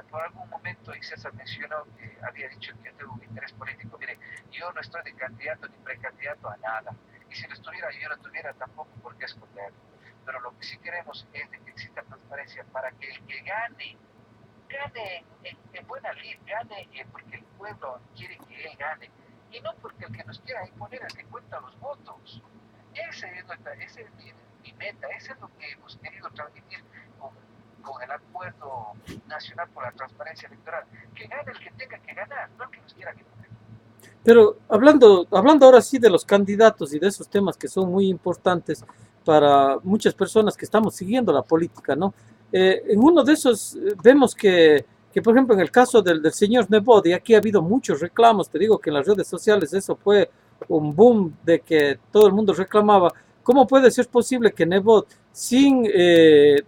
Por algún momento, y César mencionó que había dicho que yo tengo un interés político. Mire, yo no estoy de candidato ni precandidato a nada. Y si lo estuviera, yo no tuviera tampoco por qué esconderlo. Pero lo que sí queremos es de que exista transparencia para que el que gane en buena lid, gane porque el pueblo quiere que él gane. Y no porque el que nos quiera imponer es el que cuenta los votos. Esa es mi meta, eso es lo que hemos querido transmitir con el Acuerdo Nacional por la Transparencia Electoral. Que gane el que tenga que ganar, no el que nos quiera imponer. Pero hablando ahora sí de los candidatos y de esos temas que son muy importantes, para muchas personas que estamos siguiendo la política, ¿no? En uno de esos vemos que, por ejemplo, en el caso del señor Nebot, y aquí ha habido muchos reclamos, te digo que en las redes sociales eso fue un boom de que todo el mundo reclamaba. ¿Cómo puede ser posible que Nebot, sin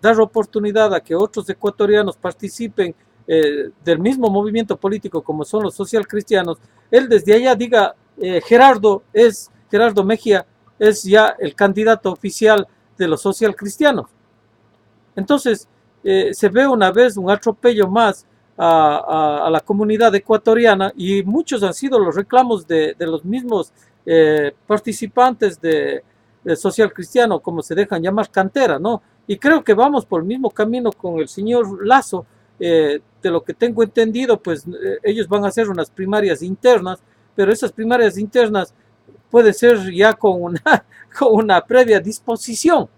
dar oportunidad a que otros ecuatorianos participen del mismo movimiento político como son los socialcristianos, él desde allá diga, Gerardo Mejía es ya el candidato oficial de los socialcristianos? Entonces, se ve una vez un atropello más a la comunidad ecuatoriana, y muchos han sido los reclamos de los mismos participantes de Social Cristiano, como se dejan llamar cantera, ¿no? Y creo que vamos por el mismo camino con el señor Lazo. De lo que tengo entendido, pues ellos van a hacer unas primarias internas, pero esas primarias internas puede ser ya con con una previa disposición.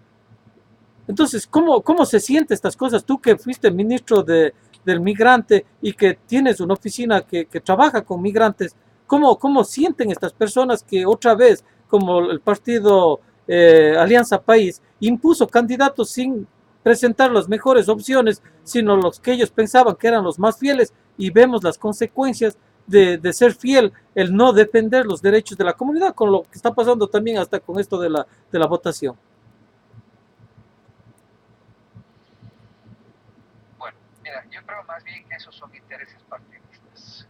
Entonces, ¿cómo se sienten estas cosas? Tú que fuiste ministro del migrante y que tienes una oficina que trabaja con migrantes, ¿cómo sienten estas personas que otra vez, como el partido Alianza País, impuso candidatos sin presentar las mejores opciones, sino los que ellos pensaban que eran los más fieles, y vemos las consecuencias de ser fiel, el no defender los derechos de la comunidad, con lo que está pasando también hasta con esto de la votación? Bueno, mira, yo creo más bien que esos son intereses partidistas.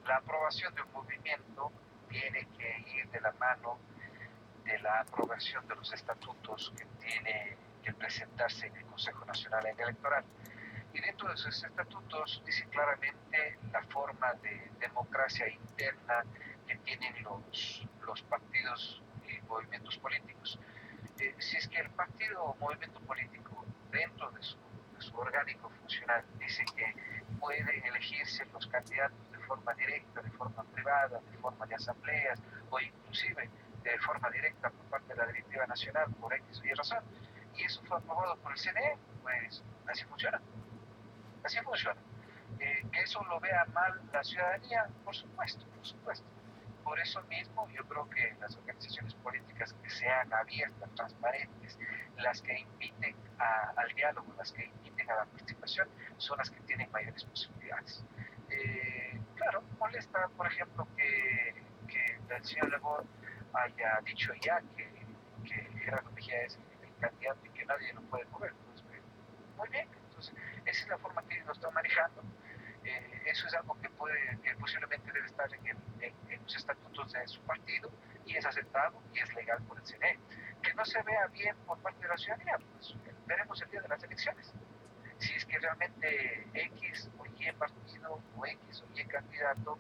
La aprobación de un movimiento tiene que ir de la mano de la aprobación de los estatutos que tiene que presentarse en el Consejo Nacional Electoral. Y dentro de esos estatutos dice claramente la forma de democracia interna que tienen los partidos y movimientos políticos. Si es que el partido o movimiento político dentro de su orgánico funcional dice que pueden elegirse los candidatos de forma directa, de forma privada, de forma de asambleas o inclusive de forma directa por parte de la directiva nacional por X o Y razón, y eso fue aprobado por el CNE, pues así funciona. Así funciona. Que eso lo vea mal la ciudadanía, por supuesto, por supuesto. Por eso mismo yo creo que las organizaciones políticas que sean abiertas, transparentes, las que inviten al diálogo, las que inviten a la participación, son las que tienen mayores posibilidades. Claro, molesta, por ejemplo, que el señor Lebón haya dicho ya que Gerardo Mejía es el candidato y que nadie lo puede mover. Entonces, muy bien, entonces esa es la forma que ellos lo están manejando. Eso es algo que posiblemente debe estar en los estatutos de su partido, y es aceptado y es legal por el CNE. Que no se vea bien por parte de la ciudadanía, pues veremos el día de las elecciones. Si es que realmente X o Y partido o X o Y candidato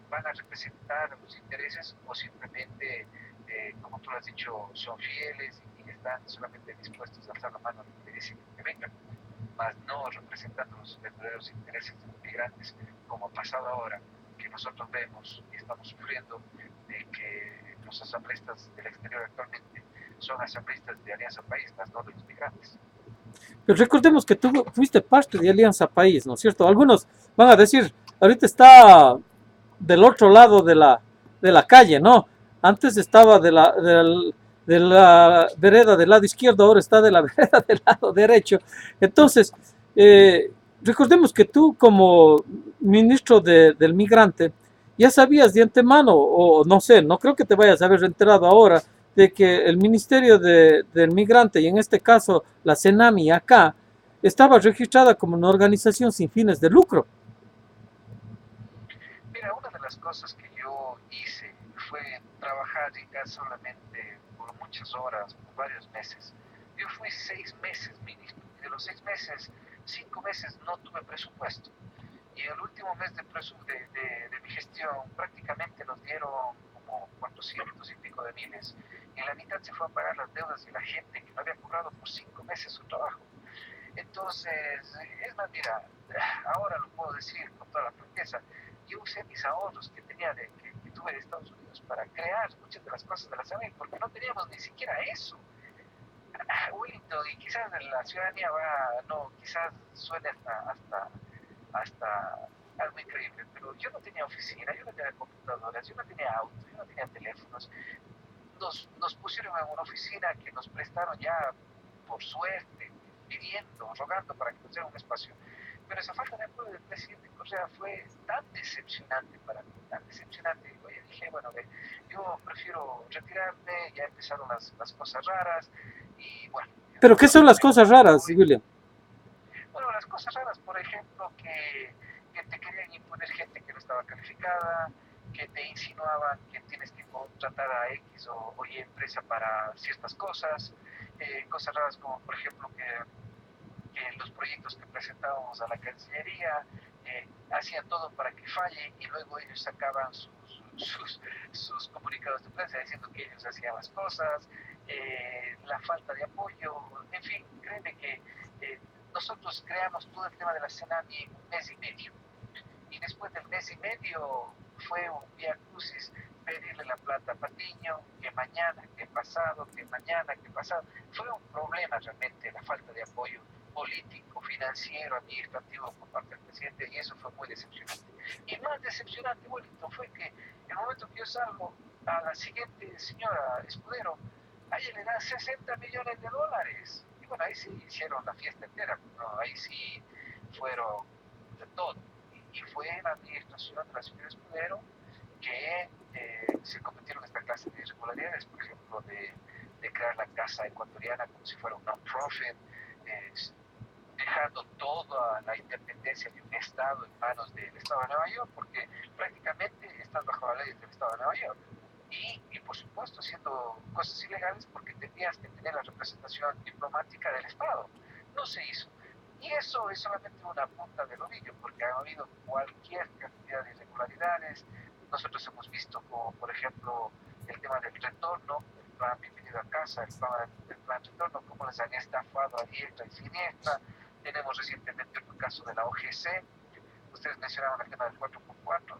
van a representar los intereses, o simplemente, como tú lo has dicho, son fieles y están solamente dispuestos a alzar la mano y decir que vengan, más no representando los verdaderos intereses de los migrantes, como ha pasado ahora, que nosotros vemos y estamos sufriendo de que los asambleístas del exterior actualmente son asambleístas de Alianza País, más no de los migrantes. Pero recordemos que tú fuiste parte de Alianza País, ¿no es cierto? Algunos van a decir, ahorita está del otro lado de la calle, ¿no? Antes estaba de la vereda del lado izquierdo, ahora está de la vereda del lado derecho. Entonces, recordemos que tú como ministro del migrante ya sabías de antemano, o no sé, no creo que te vayas a haber enterado ahora, de que el Ministerio del Migrante, y en este caso la CENAMI acá, estaba registrada como una organización sin fines de lucro. Mira, una de las cosas que yo hice fue trabajar ya solamente por muchas horas, por varios meses. Yo fui 6 meses ministro, y de los 6 meses, 5 meses no tuve presupuesto. Y el último mes de mi gestión prácticamente nos dieron como 400 y pico de miles. Y la mitad se fue a pagar las deudas de la gente que no había cobrado por 5 meses su trabajo. Entonces, es más, mira, ahora lo puedo decir con toda la franqueza, yo usé mis ahorros que tenía que tuve de Estados Unidos para crear muchas de las cosas de la CEMEX, porque no teníamos ni siquiera eso. Wellington, y quizás la ciudadanía no, quizás suene hasta algo increíble, pero yo no tenía oficina, yo no tenía computadoras, yo no tenía autos, yo no tenía teléfonos. nos pusieron en una oficina que nos prestaron ya por suerte, pidiendo, rogando para que nos den un espacio. Pero esa falta de apoyo del presidente Correa fue tan decepcionante para mí, tan decepcionante. Yo dije, bueno, yo prefiero retirarme, ya empezaron las cosas raras y bueno. ¿Pero qué son las cosas raras, William? Bueno, las cosas raras, por ejemplo, que te querían imponer gente que no estaba calificada, que te insinuaban que tienes que contratar a X o Y empresa para ciertas cosas, cosas raras como, por ejemplo, que los proyectos que presentábamos a la Cancillería hacían todo para que falle y luego ellos sacaban sus comunicados de prensa diciendo que ellos hacían las cosas, la falta de apoyo, en fin, créeme que nosotros creamos todo el tema de la Senami en un mes y medio. Y después del mes y medio fue un vía crucis pedirle la plata a Patiño, que mañana, que pasado, que mañana, que pasado. Fue un problema realmente la falta de apoyo político, financiero, administrativo por parte del presidente y eso fue muy decepcionante. Y más decepcionante, Wellington, fue que en el momento que yo salgo a la siguiente señora Escudero, a ella le dan 60 millones de dólares. Y bueno, ahí sí hicieron la fiesta entera, ¿no? Ahí sí fueron de todo. Y fue la administración de la señora Escudero que se cometieron esta clase de irregularidades, por ejemplo, de crear la Casa Ecuatoriana como si fuera un non-profit, dejando toda la independencia de un Estado en manos del Estado de Nueva York, porque prácticamente estás bajo la ley del Estado de Nueva York. Y por supuesto haciendo cosas ilegales porque tenías que tener la representación diplomática del Estado. No se hizo. Y eso es solamente una punta del ovillo, porque ha habido cualquier cantidad de irregularidades. Nosotros hemos visto como, por ejemplo, el tema del retorno, el plan Bienvenido a Casa, el plan Retorno, cómo les han estafado a diestra y siniestra. Tenemos recientemente el caso de la OGC. Ustedes mencionaban el tema del 4x4,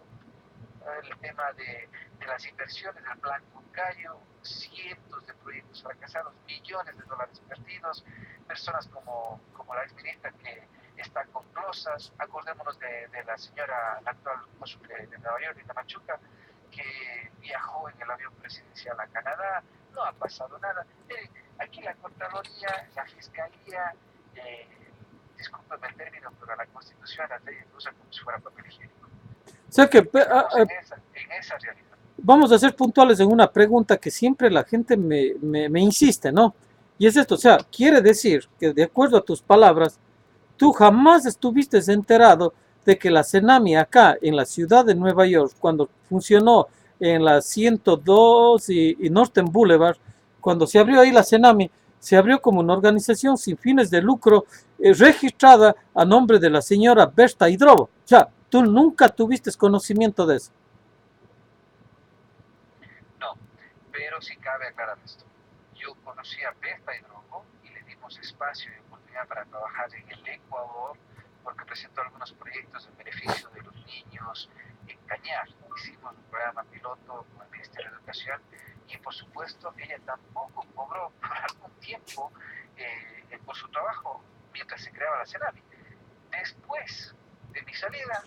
el tema de las inversiones del plan Cuncayo, cientos de proyectos fracasados, millones de dólares perdidos, personas como la exministra que está con glosas. Acordémonos de la señora, la actual cónsul de Nueva York, Rita Machuca, que viajó en el avión presidencial a Canadá. No ha pasado nada. Aquí la Contraloría, la Fiscalía, discúlpeme el término, pero la Constitución, las leyes lo usan como si fuera papel higiénico. O sea que en esa realidad. Vamos a ser puntuales en una pregunta que siempre la gente me insiste, ¿no? Y es esto, o sea, quiere decir que de acuerdo a tus palabras, tú jamás estuviste enterado de que la Senami acá en la ciudad de Nueva York, cuando funcionó en la 102 y Northern Boulevard, cuando se abrió ahí la Senami, se abrió como una organización sin fines de lucro registrada a nombre de la señora Berta Hidrobo. O sea, tú nunca tuviste conocimiento de eso. No, pero sí cabe aclarar esto. Yo conocí a Berta Hidrobo y le dimos espacio y oportunidad para trabajar en el Ecuador porque presentó algunos proyectos en beneficio de los niños en Cañar. Hicimos un programa piloto con el Ministerio de Educación y por supuesto ella tampoco cobró por algún tiempo por su trabajo mientras se creaba la Senami. Después de mi salida,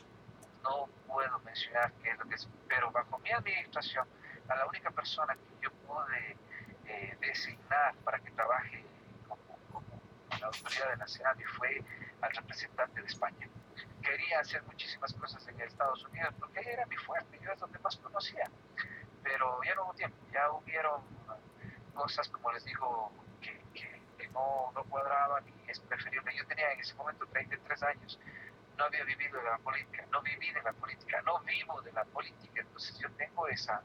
no puedo mencionar qué es lo que es, pero bajo mi administración, a la única persona que yo pude designar para que trabaje como la autoridad de la Senami fue al representante de España. Quería hacer muchísimas cosas en Estados Unidos porque ahí era mi fuerte, yo es donde más conocía, pero ya no hubo tiempo, ya hubieron cosas, como les digo, que no cuadraban y es preferible. Yo tenía en ese momento 33 años, no había vivido de la política, no viví de la política, no vivo de la política, entonces yo tengo esa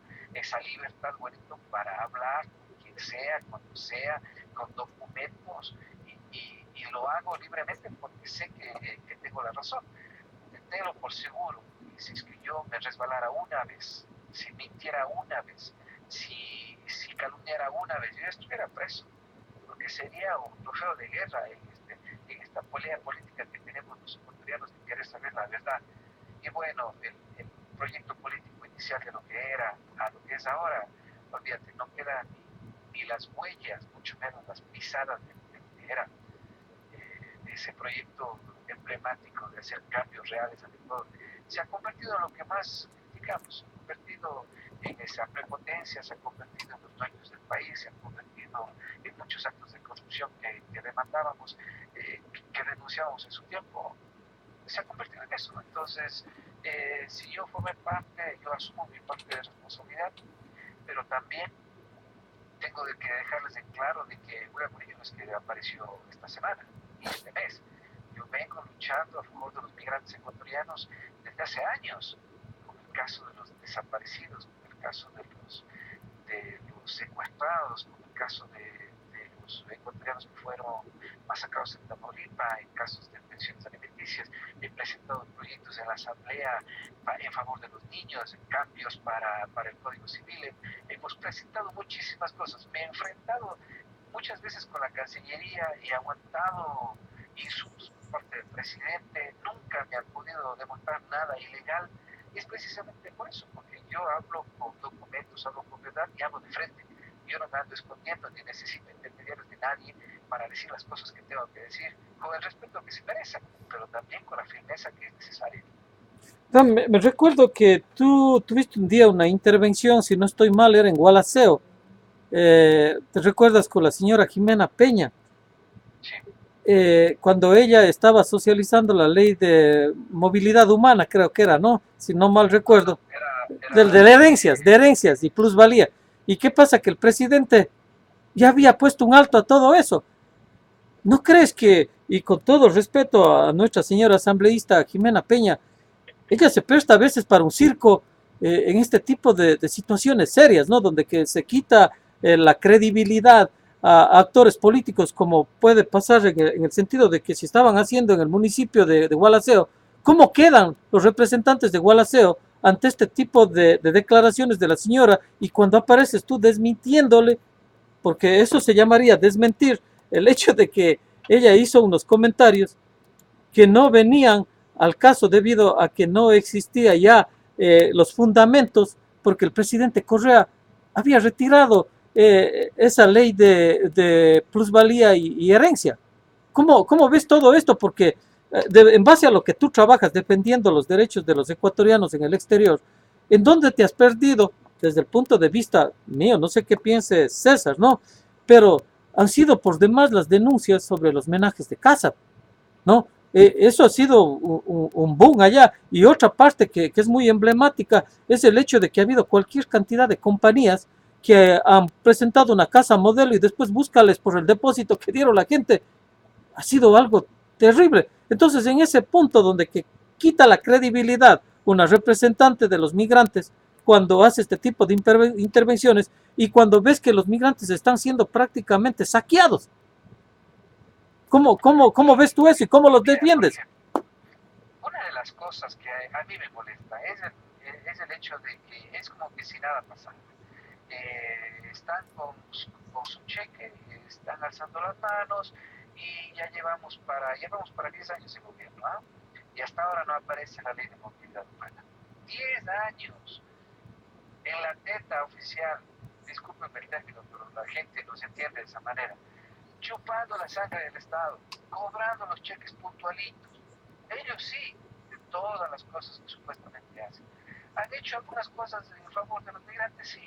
libertad, Wellington, para hablar con quien sea, cuando sea, con documentos, y lo hago libremente porque sé que tengo la razón. Tengo por seguro, si es que yo me resbalara una vez, si mintiera una vez, si calumniara una vez, yo estuviera preso, porque sería un trofeo de guerra en esta pelea política que tenemos los ecuatorianos de querer saber la verdad. Y bueno, el proyecto político inicial de lo que era a lo que es ahora, olvídate, no quedan ni las huellas, mucho menos las pisadas de lo que era ese proyecto emblemático de hacer cambios reales al Ecuador. Se ha convertido en lo que más criticamos, se ha convertido en esa prepotencia, se han convertido en los dueños del país, se han convertido en muchos actos de corrupción que demandábamos, que denunciábamos en su tiempo, se ha convertido en eso. Entonces, si yo formé parte, yo asumo mi parte de responsabilidad, pero también tengo que dejarles en claro de que William Murillo no es que apareció esta semana y este mes. Yo vengo luchando a favor de los migrantes ecuatorianos desde hace años, con el caso de los desaparecidos, con el caso de los secuestrados, con el caso de los ecuatorianos que fueron masacrados en Tamaulipas, en casos de pensiones alimenticias. He presentado proyectos en la Asamblea en favor de los niños, en cambios para el Código Civil. Hemos presentado muchísimas cosas. Me he enfrentado muchas veces con la Cancillería, he aguantado insultos por parte del presidente, nunca me han podido demostrar nada ilegal. Es precisamente por eso, porque yo hablo con documentos, hablo con verdad y hablo de frente. Yo no me ando escondiendo ni necesito intermediarios de nadie para decir las cosas que tengo que decir, con el respeto que se merecen, pero también con la firmeza que es necesaria. Me recuerdo que tú tuviste un día una intervención, si no estoy mal, era en Gualaceo. ¿Te recuerdas con la señora Jimena Peña? Sí. Cuando ella estaba socializando la ley de movilidad humana, creo que era, ¿no? Si no mal recuerdo. De herencias y plusvalía. ¿Y qué pasa? Que el presidente ya había puesto un alto a todo eso. ¿No crees que, y con todo respeto a nuestra señora asambleísta Jimena Peña, ella se presta a veces para un circo en este tipo de situaciones serias, ¿no? Donde que se quita la credibilidad a actores políticos, como puede pasar en el sentido de que si estaban haciendo en el municipio de Gualaceo, ¿cómo quedan los representantes de Gualaceo ante este tipo de declaraciones de la señora? Y cuando apareces tú desmintiéndole, porque eso se llamaría desmentir el hecho de que ella hizo unos comentarios que no venían al caso debido a que no existía ya los fundamentos, porque el presidente Correa había retirado esa ley de plusvalía y herencia. ¿Cómo ves todo esto? Porque en base a lo que tú trabajas defendiendo los derechos de los ecuatorianos en el exterior, ¿en dónde te has perdido desde el punto de vista mío? No sé qué piense César, ¿no? Pero han sido por demás las denuncias sobre los menajes de casa, ¿no? Eso ha sido un boom allá. Y otra parte que es muy emblemática es el hecho de que ha habido cualquier cantidad de compañías que han presentado una casa modelo y después búscales por el depósito que dieron la gente. Ha sido algo terrible. Entonces, en ese punto donde que quita la credibilidad una representante de los migrantes cuando hace este tipo de intervenciones y cuando ves que los migrantes están siendo prácticamente saqueados. ¿Cómo ves tú eso y cómo los defiendes? Una de las cosas que a mí me molesta es el hecho de que es como que si nada pasara. Están con su cheque, están alzando las manos y ya llevamos para 10 años de gobierno, ¿eh? Y hasta ahora no aparece la ley de movilidad humana. 10 años en la teta oficial, discúlpenme el término, pero la gente no se entiende de esa manera, chupando la sangre del Estado, cobrando los cheques puntualitos. Ellos sí, de todas las cosas que supuestamente hacen. Han hecho algunas cosas en favor de los migrantes, sí.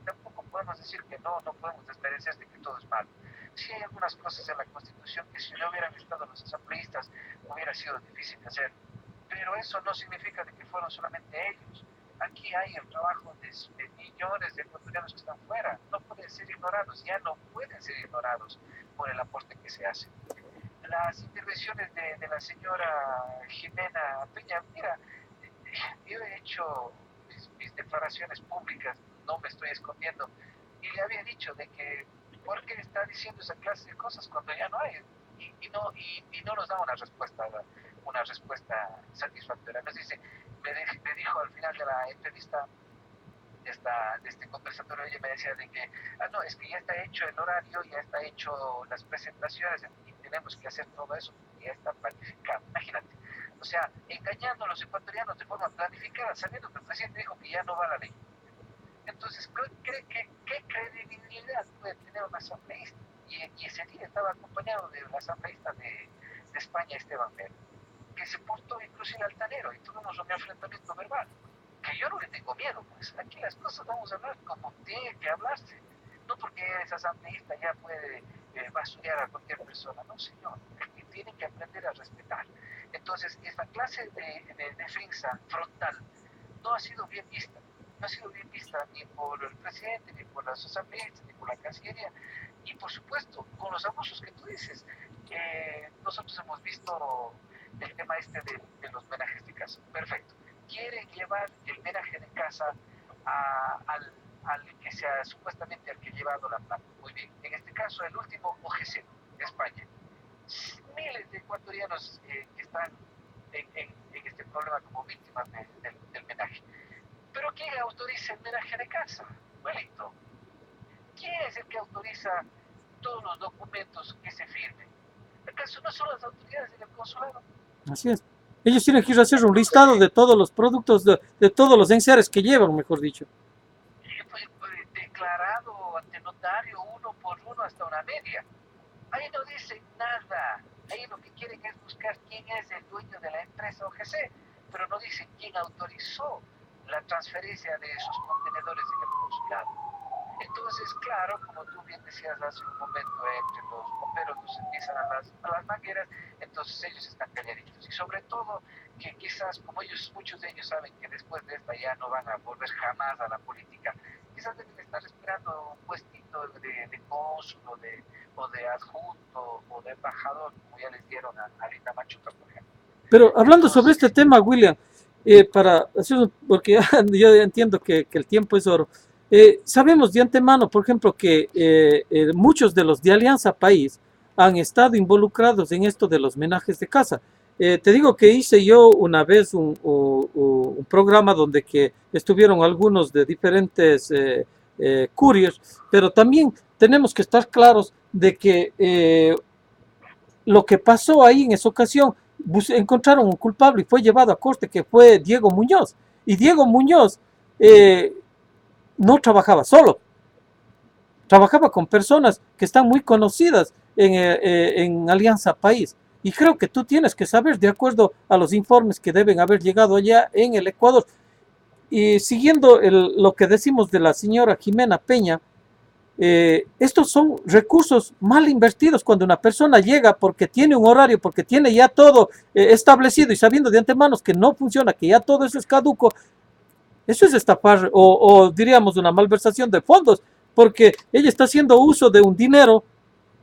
Tampoco podemos decir que no podemos desmerecer de que todo es malo. Sí hay algunas cosas en la Constitución que si no hubieran estado los asambleístas hubiera sido difícil de hacer. Pero eso no significa de que fueron solamente ellos. Aquí hay el trabajo de millones de ecuatorianos que están fuera. No pueden ser ignorados, ya no pueden ser ignorados por el aporte que se hace. Las intervenciones de la señora Jimena Peña, mira, yo he hecho mis declaraciones públicas, no me estoy escondiendo, y le había dicho de que ¿por qué está diciendo esa clase de cosas cuando ya no hay? Y no nos da una respuesta satisfactoria. Nos dice, me dijo al final de la entrevista, de este conversatorio, ella me decía de que, no, es que ya está hecho el horario, ya está hecho las presentaciones y tenemos que hacer todo eso, ya está planificado. Imagínate, o sea, engañando a los ecuatorianos de forma planificada, sabiendo que el presidente dijo que ya no va la ley. Entonces, ¿qué credibilidad puede tener un asambleísta? Y ese día estaba acompañado del asambleísta de España, Esteban Ver, que se portó inclusive altanero y tuvimos un enfrentamiento verbal. que yo no le tengo miedo, pues aquí las cosas vamos a hablar como tiene que hablarse, no porque es asambleísta ya puede basurear a cualquier persona, no señor, que tiene que aprender a respetar. Entonces, esta clase de defensa frontal no ha sido bien vista, no ha sido bien vista ni por el presidente, ni por las asambleístas, ni por la Cancillería, y por supuesto, con los abusos que tú dices. Nosotros hemos visto el tema de los menajes de casa, perfecto. Quieren llevar el menaje de casa al que sea supuestamente al que ha llevado la plata. Muy bien, en este caso el último OGC de España. Miles de ecuatorianos que están en este problema como víctimas del menaje. Pero ¿quién autoriza el menaje de casa? Wellington. ¿Quién es el que autoriza todos los documentos que se firmen? ¿Acaso no son las autoridades del consulado? Así es. Ellos tienen que ir a hacer un listado de todos los productos, de todos los enseres que llevan, mejor dicho. Pues, declarado ante notario uno por uno hasta una media. Ahí no dicen nada. Ahí lo que quieren es buscar quién es el dueño de la empresa OGC, pero no dicen quién autorizó la transferencia de esos contenedores en el consulado. Entonces, claro, como tú bien decías hace un momento, entre los bomberos nos empiezan a las mangueras, entonces ellos están calladitos. Y sobre todo, que quizás, como muchos de ellos saben que después de esta ya no van a volver jamás a la política, quizás deben estar esperando un puestito de cónsul o de adjunto o de embajador, como ya les dieron a Rita Machuca, por ejemplo. Pero hablando sobre este tema, William, porque yo entiendo que el tiempo es oro. Sabemos de antemano, por ejemplo, que muchos de los de Alianza País han estado involucrados en esto de los menajes de casa. Te digo que hice yo una vez un programa donde que estuvieron algunos de diferentes couriers, pero también tenemos que estar claros de que lo que pasó ahí en esa ocasión, encontraron un culpable y fue llevado a corte, que fue Diego Muñoz. Y Diego Muñoz no trabajaba solo, trabajaba con personas que están muy conocidas en Alianza País. Y creo que tú tienes que saber, de acuerdo a los informes que deben haber llegado allá en el Ecuador, y siguiendo lo que decimos de la señora Jimena Peña, estos son recursos mal invertidos cuando una persona llega porque tiene un horario, porque tiene ya todo establecido y sabiendo de antemano que no funciona, que ya todo eso es caduco. Eso es estafar o diríamos una malversación de fondos, porque ella está haciendo uso de un dinero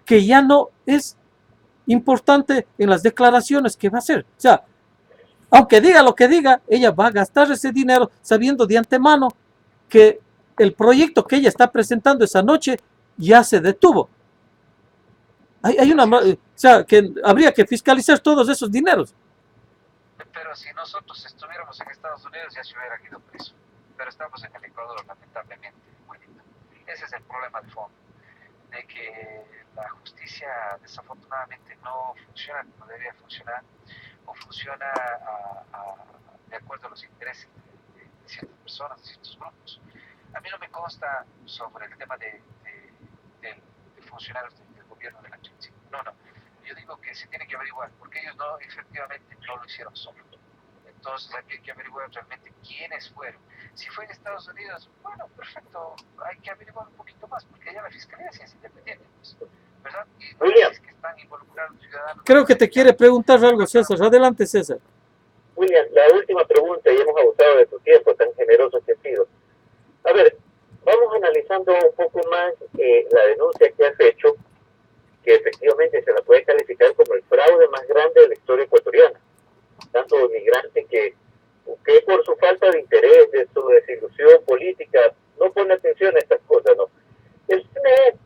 que ya no es importante en las declaraciones que va a hacer. O sea, aunque diga lo que diga, ella va a gastar ese dinero sabiendo de antemano que el proyecto que ella está presentando esa noche ya se detuvo. O sea, que habría que fiscalizar todos esos dineros. Pero si nosotros estuviéramos en Estados Unidos ya se hubieran ido preso. Pero estamos en el Ecuador, lamentablemente. Ese es el problema de fondo, de que la justicia desafortunadamente no funciona como debería funcionar, o funciona de acuerdo a los intereses de ciertas personas, de ciertos grupos. A mí no me consta sobre el tema de funcionarios del gobierno de la Chile. No. Yo digo que se tiene que averiguar, porque ellos no, efectivamente no lo hicieron solos. Entonces hay que averiguar realmente quiénes fueron. Si fue en Estados Unidos, bueno, perfecto, hay que averiguar un poquito más, porque allá la fiscalía sí es independiente, pues, ¿verdad? Y William, es que están involucrados ciudadanos. Creo que te quiere preguntar algo, César. Adelante, César. William, la última pregunta, y hemos abusado de tu tiempo, tan generoso que has sido. A ver, vamos analizando un poco más la denuncia que has hecho, que efectivamente se la puede calificar como el fraude más grande de la historia ecuatoriana. Tanto migrante que por su falta de interés, de su desilusión política, no pone atención a estas cosas, ¿no? El CNE,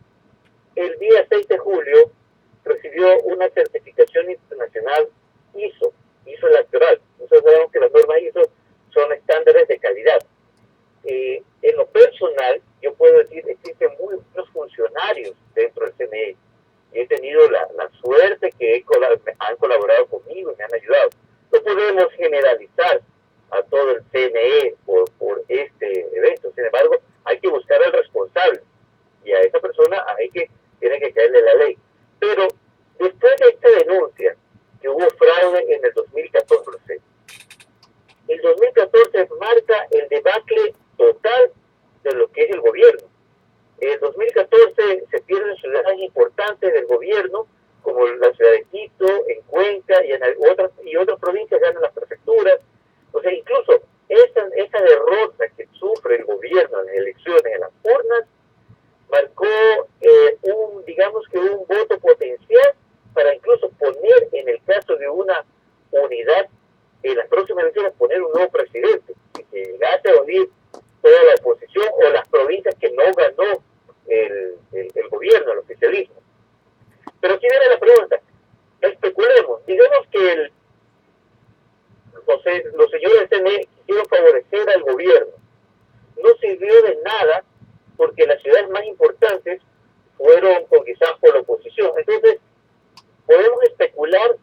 el día 6 de julio, recibió una certificación internacional ISO electoral. Nosotros sabemos que las normas ISO son estándares de calidad. En lo personal, yo puedo decir, existen muy buenos funcionarios dentro del CNE. Y he tenido la suerte que han colaborado conmigo y me han ayudado. No podemos generalizar a todo el CNE por este evento. Sin embargo, hay que buscar al responsable. Y a esa persona tiene que caerle la ley. Pero después de esta al oficialismo. Pero aquí viene la pregunta, especulemos, digamos que los señores del CNE quisieron favorecer al gobierno, no sirvió de nada porque las ciudades más importantes fueron conquistadas por la oposición. Entonces, podemos especular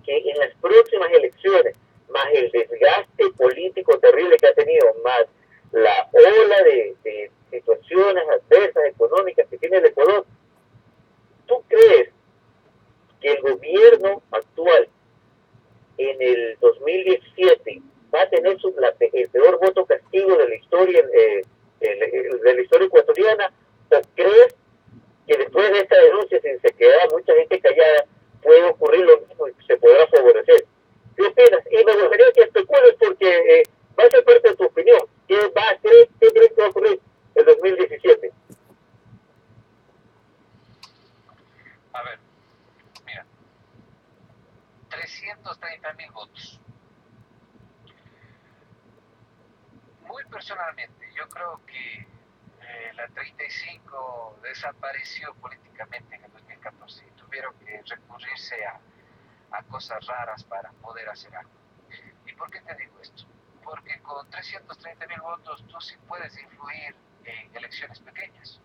que en las próximas elecciones, más el desgaste político terrible que ha tenido, más la ola de situaciones adversas económicas que tiene el Ecuador, ¿tú crees que el gobierno actual en el 2017 va a tener el peor voto castigo de la historia de la historia ecuatoriana? ¿O crees que después de esta denuncia, si se queda mucha gente callada, puede ocurrir lo mismo y se podrá favorecer? ¿Qué opinas? Y me gustaría que especules porque va a ser parte de tu opinión. ¿Qué crees que va a ocurrir en 2017? A ver, mira, 330.000 votos. Muy personalmente, yo creo que la 35 desapareció políticamente en el 2014 y tuvieron que recurrirse a cosas raras para poder hacer algo. ¿Y por qué te digo esto? Porque con 330.000 votos tú sí puedes influir en elecciones pequeñas.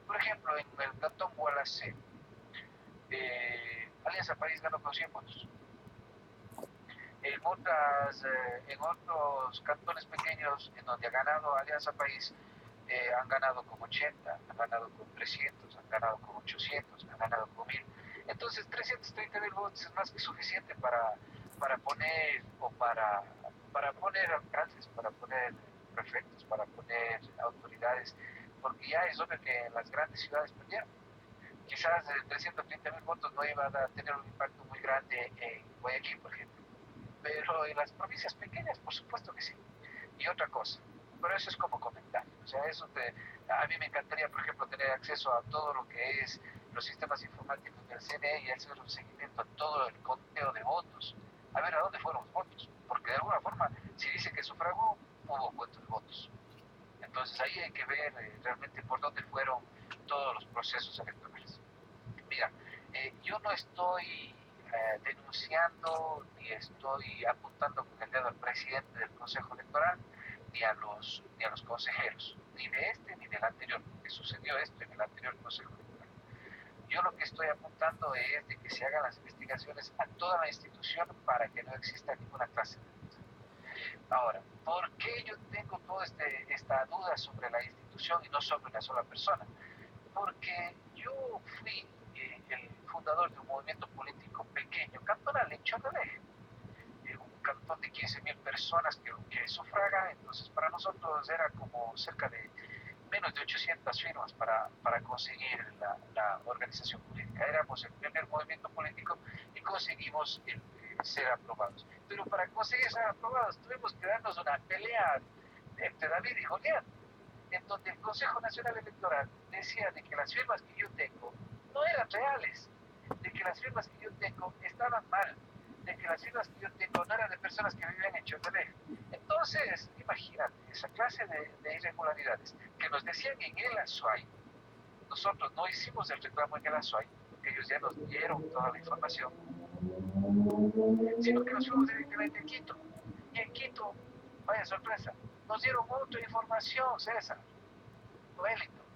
Por ejemplo, en el cantón Gualaceo, Alianza País ganó con 100 votos. En otros cantones pequeños en donde ha ganado Alianza País, han ganado con 80, han ganado con 300, han ganado con 800, han ganado con 1000. Entonces 330.000 votos es más que suficiente para poner para poner alcaldes, para poner prefectos, para poner autoridades, porque ya es obvio que en las grandes ciudades perdieron. Quizás 330.000 votos no iban a tener un impacto muy grande en Guayaquil, por ejemplo, pero en las provincias pequeñas, por supuesto que sí. Y otra cosa, pero eso es como comentario, o sea, a mí me encantaría, por ejemplo, tener acceso a todo lo que es los sistemas informáticos del CNE y hacer un seguimiento a todo el conteo de votos, a ver a dónde fueron los votos, porque de alguna forma, si dice que sufragó, hubo cuentos de votos. Entonces ahí hay que ver realmente por dónde fueron todos los procesos electorales. Mira, yo no estoy denunciando ni estoy apuntando con el dedo al presidente del Consejo Electoral ni a los consejeros, ni de este ni del anterior, porque sucedió esto en el anterior Consejo Electoral. Yo lo que estoy apuntando es de que se hagan las investigaciones a toda la institución para que no exista ninguna clase de duda. Ahora, ¿por qué yo tengo toda esta duda sobre la institución y no sobre una sola persona? Porque yo fui el fundador de un movimiento político pequeño, cantonal, en Chorreleje, un cantón de 15.000 personas que sufragan. Entonces para nosotros era como cerca de menos de 800 firmas para conseguir la organización política. Éramos el primer movimiento político y conseguimos ser aprobados. Pero para conseguir ser aprobados tuvimos que darnos una pelea entre David y Goliat, en donde el Consejo Nacional Electoral decía de que las firmas que yo tengo no eran reales, de que las firmas que yo tengo estaban mal, de que las firmas que yo tengo no eran de personas que vivían en Chorreleje. Entonces, imagínate, esa clase de irregularidades que nos decían en el ASUAI. Nosotros no hicimos el reclamo en el ASUAI, porque ellos ya nos dieron toda la información, sino que nos fuimos directamente a Quito. Y en Quito, vaya sorpresa, nos dieron otra información, César, Wellington.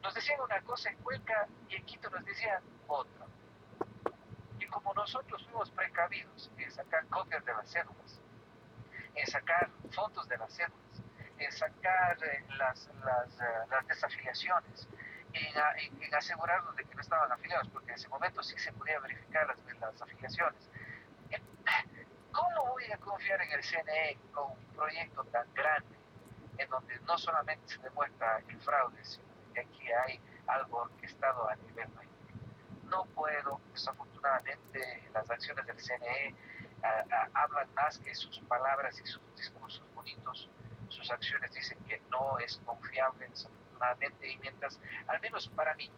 Nos decían una cosa en Cuenca y en Quito nos decían otra. Y como nosotros fuimos precavidos en sacar copias de las cédulas, en sacar fotos de las cédulas, en sacar las desafiliaciones, en asegurarnos de que no estaban afiliados, porque en ese momento sí se podía verificar las afiliaciones. ¿Cómo voy a confiar en el CNE con un proyecto tan grande, en donde no solamente se demuestra el fraude, sino que aquí hay algo orquestado a nivel mayor? No puedo, desafortunadamente, las acciones del CNE hablan más que sus palabras y sus discursos bonitos. Sus acciones dicen que no es confiable, desafortunadamente, y mientras, al menos para mí,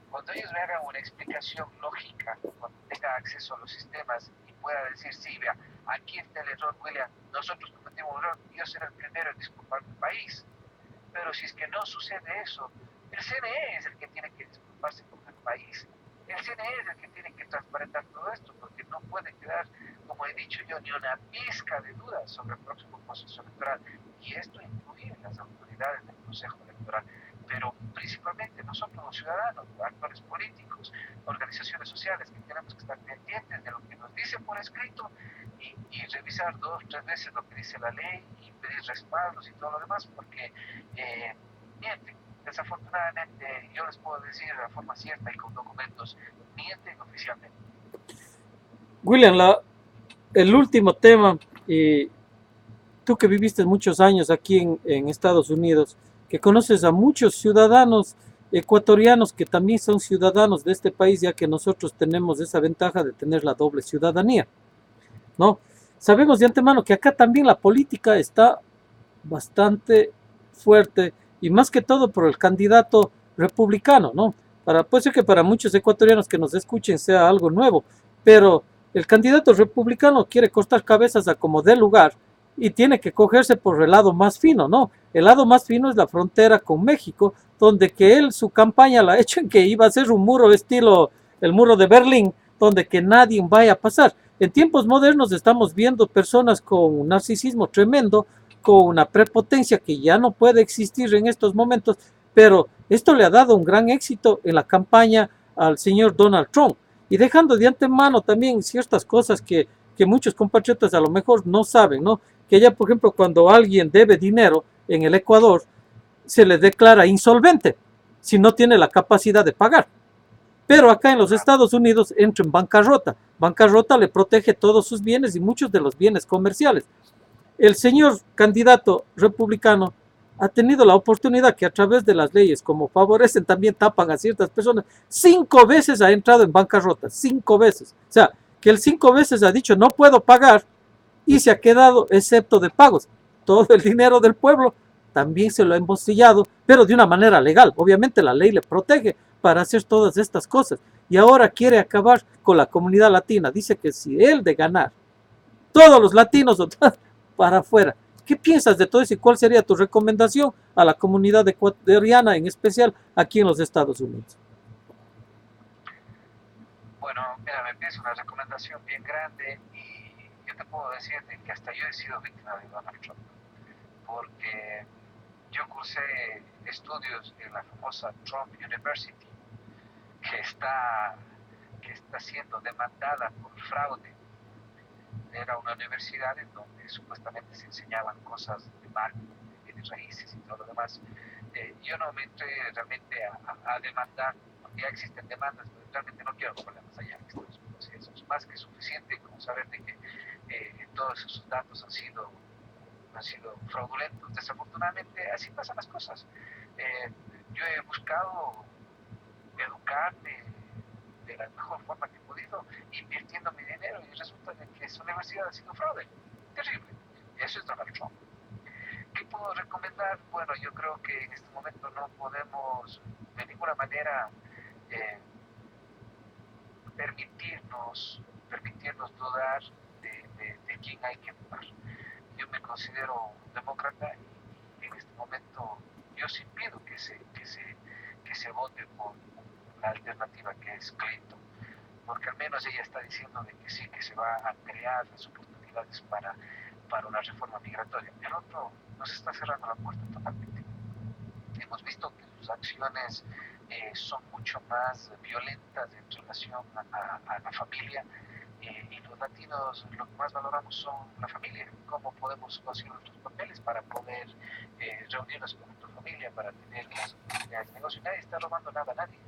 cuando ellos me hagan una explicación lógica, cuando tenga acceso a los sistemas y pueda decir, sí, vea, aquí está el error, William, nosotros cometimos un error, yo seré el primero en disculpar mi país. Pero si es que no sucede eso, El CNE es el que tiene que disculparse con el país. El CNE es el que tiene que transparentar todo esto, porque no puede quedar, como he dicho yo, ni una pizca de duda sobre el próximo proceso electoral. Y esto incluye las autoridades del Consejo Electoral, pero principalmente nosotros los ciudadanos, actores políticos, organizaciones sociales, que tenemos que estar pendientes de lo que nos dice por escrito y revisar 2 o 3 veces lo que dice la ley y pedir respaldos y todo lo demás, porque mienten. Desafortunadamente, yo les puedo decir de forma cierta y con documentos, mienten oficialmente. William, el último tema, y tú que viviste muchos años aquí en Estados Unidos, que conoces a muchos ciudadanos ecuatorianos que también son ciudadanos de este país, ya que nosotros tenemos esa ventaja de tener la doble ciudadanía, ¿no? Sabemos de antemano que acá también la política está bastante fuerte y más que todo por el candidato republicano, ¿no? Puede ser que para muchos ecuatorianos que nos escuchen sea algo nuevo, pero el candidato republicano quiere cortar cabezas a como dé lugar y tiene que cogerse por el lado más fino, ¿no? El lado más fino es la frontera con México, donde que él su campaña la ha hecho en que iba a ser un muro estilo el muro de Berlín, donde que nadie vaya a pasar. En tiempos modernos estamos viendo personas con un narcisismo tremendo, con una prepotencia que ya no puede existir en estos momentos, pero esto le ha dado un gran éxito en la campaña al señor Donald Trump y dejando de antemano también ciertas cosas que muchos compatriotas a lo mejor no saben, ¿no? Que ya, por ejemplo, cuando alguien debe dinero en el Ecuador, se le declara insolvente si no tiene la capacidad de pagar. Pero acá en los Estados Unidos entra en bancarrota. Bancarrota le protege todos sus bienes y muchos de los bienes comerciales. El señor candidato republicano ha tenido la oportunidad que a través de las leyes, como favorecen, también tapan a ciertas personas. 5 veces ha entrado en bancarrota, 5 veces. O sea, que él 5 veces ha dicho no puedo pagar y se ha quedado excepto de pagos. Todo el dinero del pueblo también se lo ha embostillado, pero de una manera legal. Obviamente la ley le protege para hacer todas estas cosas. Y ahora quiere acabar con la comunidad latina. Dice que si él de ganar, todos los latinos para afuera. ¿Qué piensas de todo eso y cuál sería tu recomendación a la comunidad ecuatoriana, en especial aquí en los Estados Unidos? Bueno, mira, me pides una recomendación bien grande y yo te puedo decir que hasta yo he sido víctima de Donald Trump, porque yo cursé estudios en la famosa Trump University, que está, que está siendo demandada por fraude. Era una universidad en donde supuestamente se enseñaban cosas de marketing, de raíces y todo lo demás. Yo no me entré realmente a demandar, porque ya existen demandas, pero realmente no quiero problemas allá en Estados Unidos. Eso es más que suficiente como saber de que todos esos datos han sido fraudulentos. Desafortunadamente, así pasan las cosas. Yo he buscado educarme de la mejor forma que he podido, invirtiendo mi dinero, y resulta de que esa universidad ha sido fraude. Terrible. Eso es Donald Trump. ¿Qué puedo recomendar? Bueno, yo creo que en este momento no podemos de ninguna manera permitirnos dudar de quién hay que votar. Yo me considero demócrata y en este momento yo sí pido que se vote por la alternativa que es Clinton, porque al menos ella está diciendo de que sí, que se va a crear las oportunidades para una reforma migratoria. El otro nos está cerrando la puerta totalmente. Hemos visto que sus acciones son mucho más violentas en relación a la familia, y los latinos lo que más valoramos son la familia, cómo podemos conseguir nuestros papeles para poder reunirnos con nuestra familia, para tener las oportunidades de negocio. Nadie está robando nada a nadie,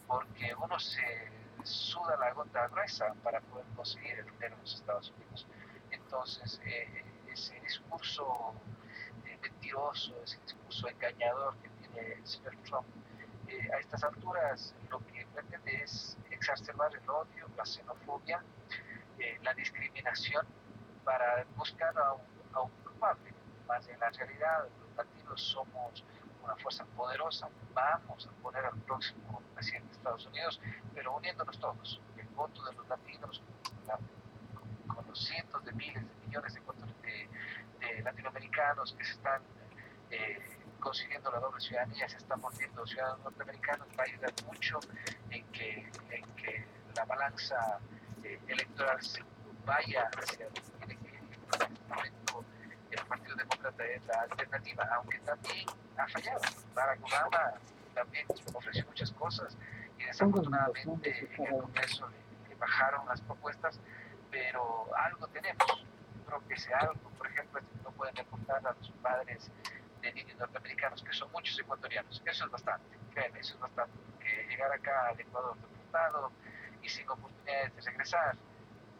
porque uno se suda la gota gruesa para poder conseguir el dinero en los Estados Unidos. Entonces, ese discurso mentiroso, ese discurso engañador que tiene el señor Trump, a estas alturas lo que pretende es exacerbar el odio, la xenofobia, la discriminación, para buscar a un culpable. Más en la realidad, los latinos somos una fuerza poderosa, vamos a poner al próximo presidente de Estados Unidos, pero uniéndonos todos. El voto de los latinos, con los cientos de miles de millones de latinoamericanos que se están consiguiendo la doble ciudadanía, se están volviendo ciudadanos norteamericanos, va a ayudar mucho en que la balanza electoral se vaya hacia tiene que en este momento el Partido Demócrata es la alternativa, aunque también ha fallado. Barack Obama también ofreció muchas cosas y desafortunadamente en el Congreso le bajaron las propuestas, pero algo tenemos. Creo que ese algo, por ejemplo, no pueden deportar a los padres de niños norteamericanos, que son muchos ecuatorianos. Eso es bastante, créeme, eso es bastante. Que llegar acá al Ecuador deportado y sin oportunidades de regresar,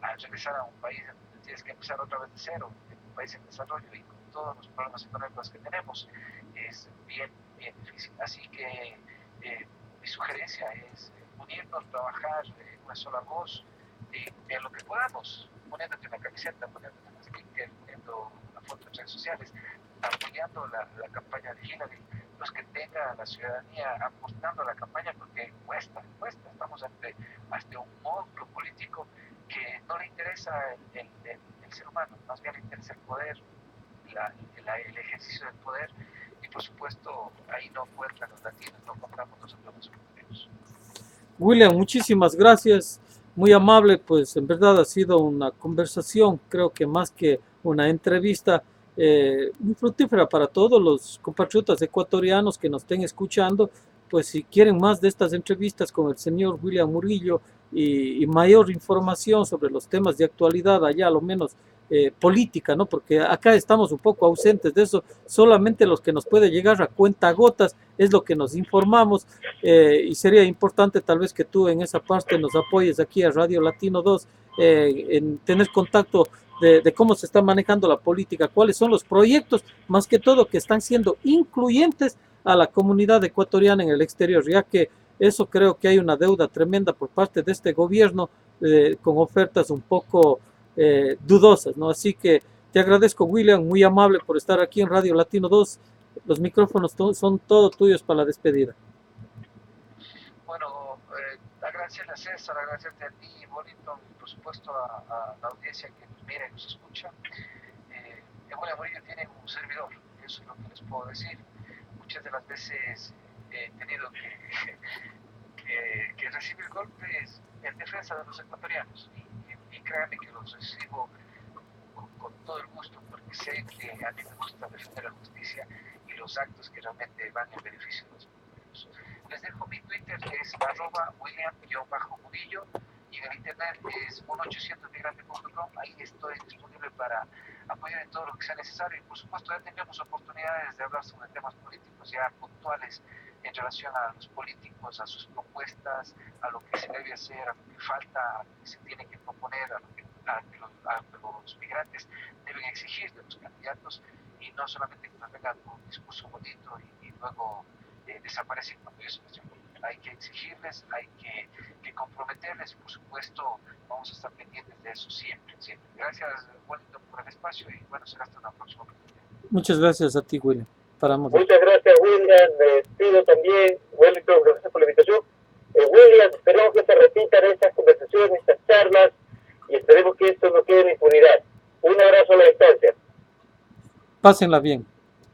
al regresar a un país donde tienes que empezar otra vez de cero, en un país en desarrollo y con todos los problemas económicos que tenemos, es bien difícil. Así que mi sugerencia es unirnos, trabajar en una sola voz, en lo que podamos, poniéndote una camiseta, poniéndote un sticker, poniendo una foto en redes sociales, apoyando la campaña de Hillary, los que tenga la ciudadanía apostando a la campaña, porque cuesta, estamos ante un monstruo político que no le interesa el ser humano, más bien le interesa el poder, el ejercicio del poder, y por supuesto ahí no cuentan los latinos, no contamos nosotros los colombianos. William, muchísimas gracias, muy amable, pues en verdad ha sido una conversación, creo que más que una entrevista, muy fructífera para todos los compatriotas ecuatorianos que nos estén escuchando. Pues si quieren más de estas entrevistas con el señor William Murillo y mayor información sobre los temas de actualidad, allá a lo menos política, ¿no? Porque acá estamos un poco ausentes de eso, solamente los que nos puede llegar a cuentagotas es lo que nos informamos, y sería importante tal vez que tú en esa parte nos apoyes aquí a Radio Latino 2, en tener contacto de cómo se está manejando la política, cuáles son los proyectos, más que todo que están siendo incluyentes a la comunidad ecuatoriana en el exterior, ya que eso creo que hay una deuda tremenda por parte de este gobierno, con ofertas un poco dudosas, ¿no? Así que te agradezco, William, muy amable por estar aquí en Radio Latino 2. Los micrófonos son todos tuyos para la despedida. Bueno, agradecerle a César, agradecerte a ti, Wellington, y por supuesto a la audiencia que nos mira y nos escucha. William Murillo tiene un servidor, eso es lo que les puedo decir. Muchas de las veces he tenido que recibir golpes en defensa de los ecuatorianos, y créanme que los recibo con todo el gusto, porque sé que a mí me gusta defender la justicia y los actos que realmente van en beneficio de los ecuatorianos. Les dejo mi Twitter, que es @William_Murillo, y en el internet es 1800migrante.com. Ahí estoy disponible para apoyar en todo lo que sea necesario, y por supuesto ya tendremos oportunidades de hablar sobre temas políticos ya puntuales en relación a los políticos, a sus propuestas, a lo que se debe hacer, a lo que falta, a lo que se tiene que proponer, a lo que los migrantes deben exigir de los candidatos, y no solamente que nos vengan con un discurso bonito y luego desaparecen cuando ellos se cuestión. Hay que exigirles, hay que comprometerles, y por supuesto vamos a estar pendientes de eso siempre. Gracias, Wellington, por el espacio, y bueno, será hasta una próxima oportunidad. Muchas gracias a ti, William. Muchas gracias, William. Me despido también. Wellington, gracias por la invitación. William, esperemos que se repitan estas conversaciones, estas charlas, y esperemos que esto no quede en impunidad. Un abrazo a la distancia. Pásenla bien.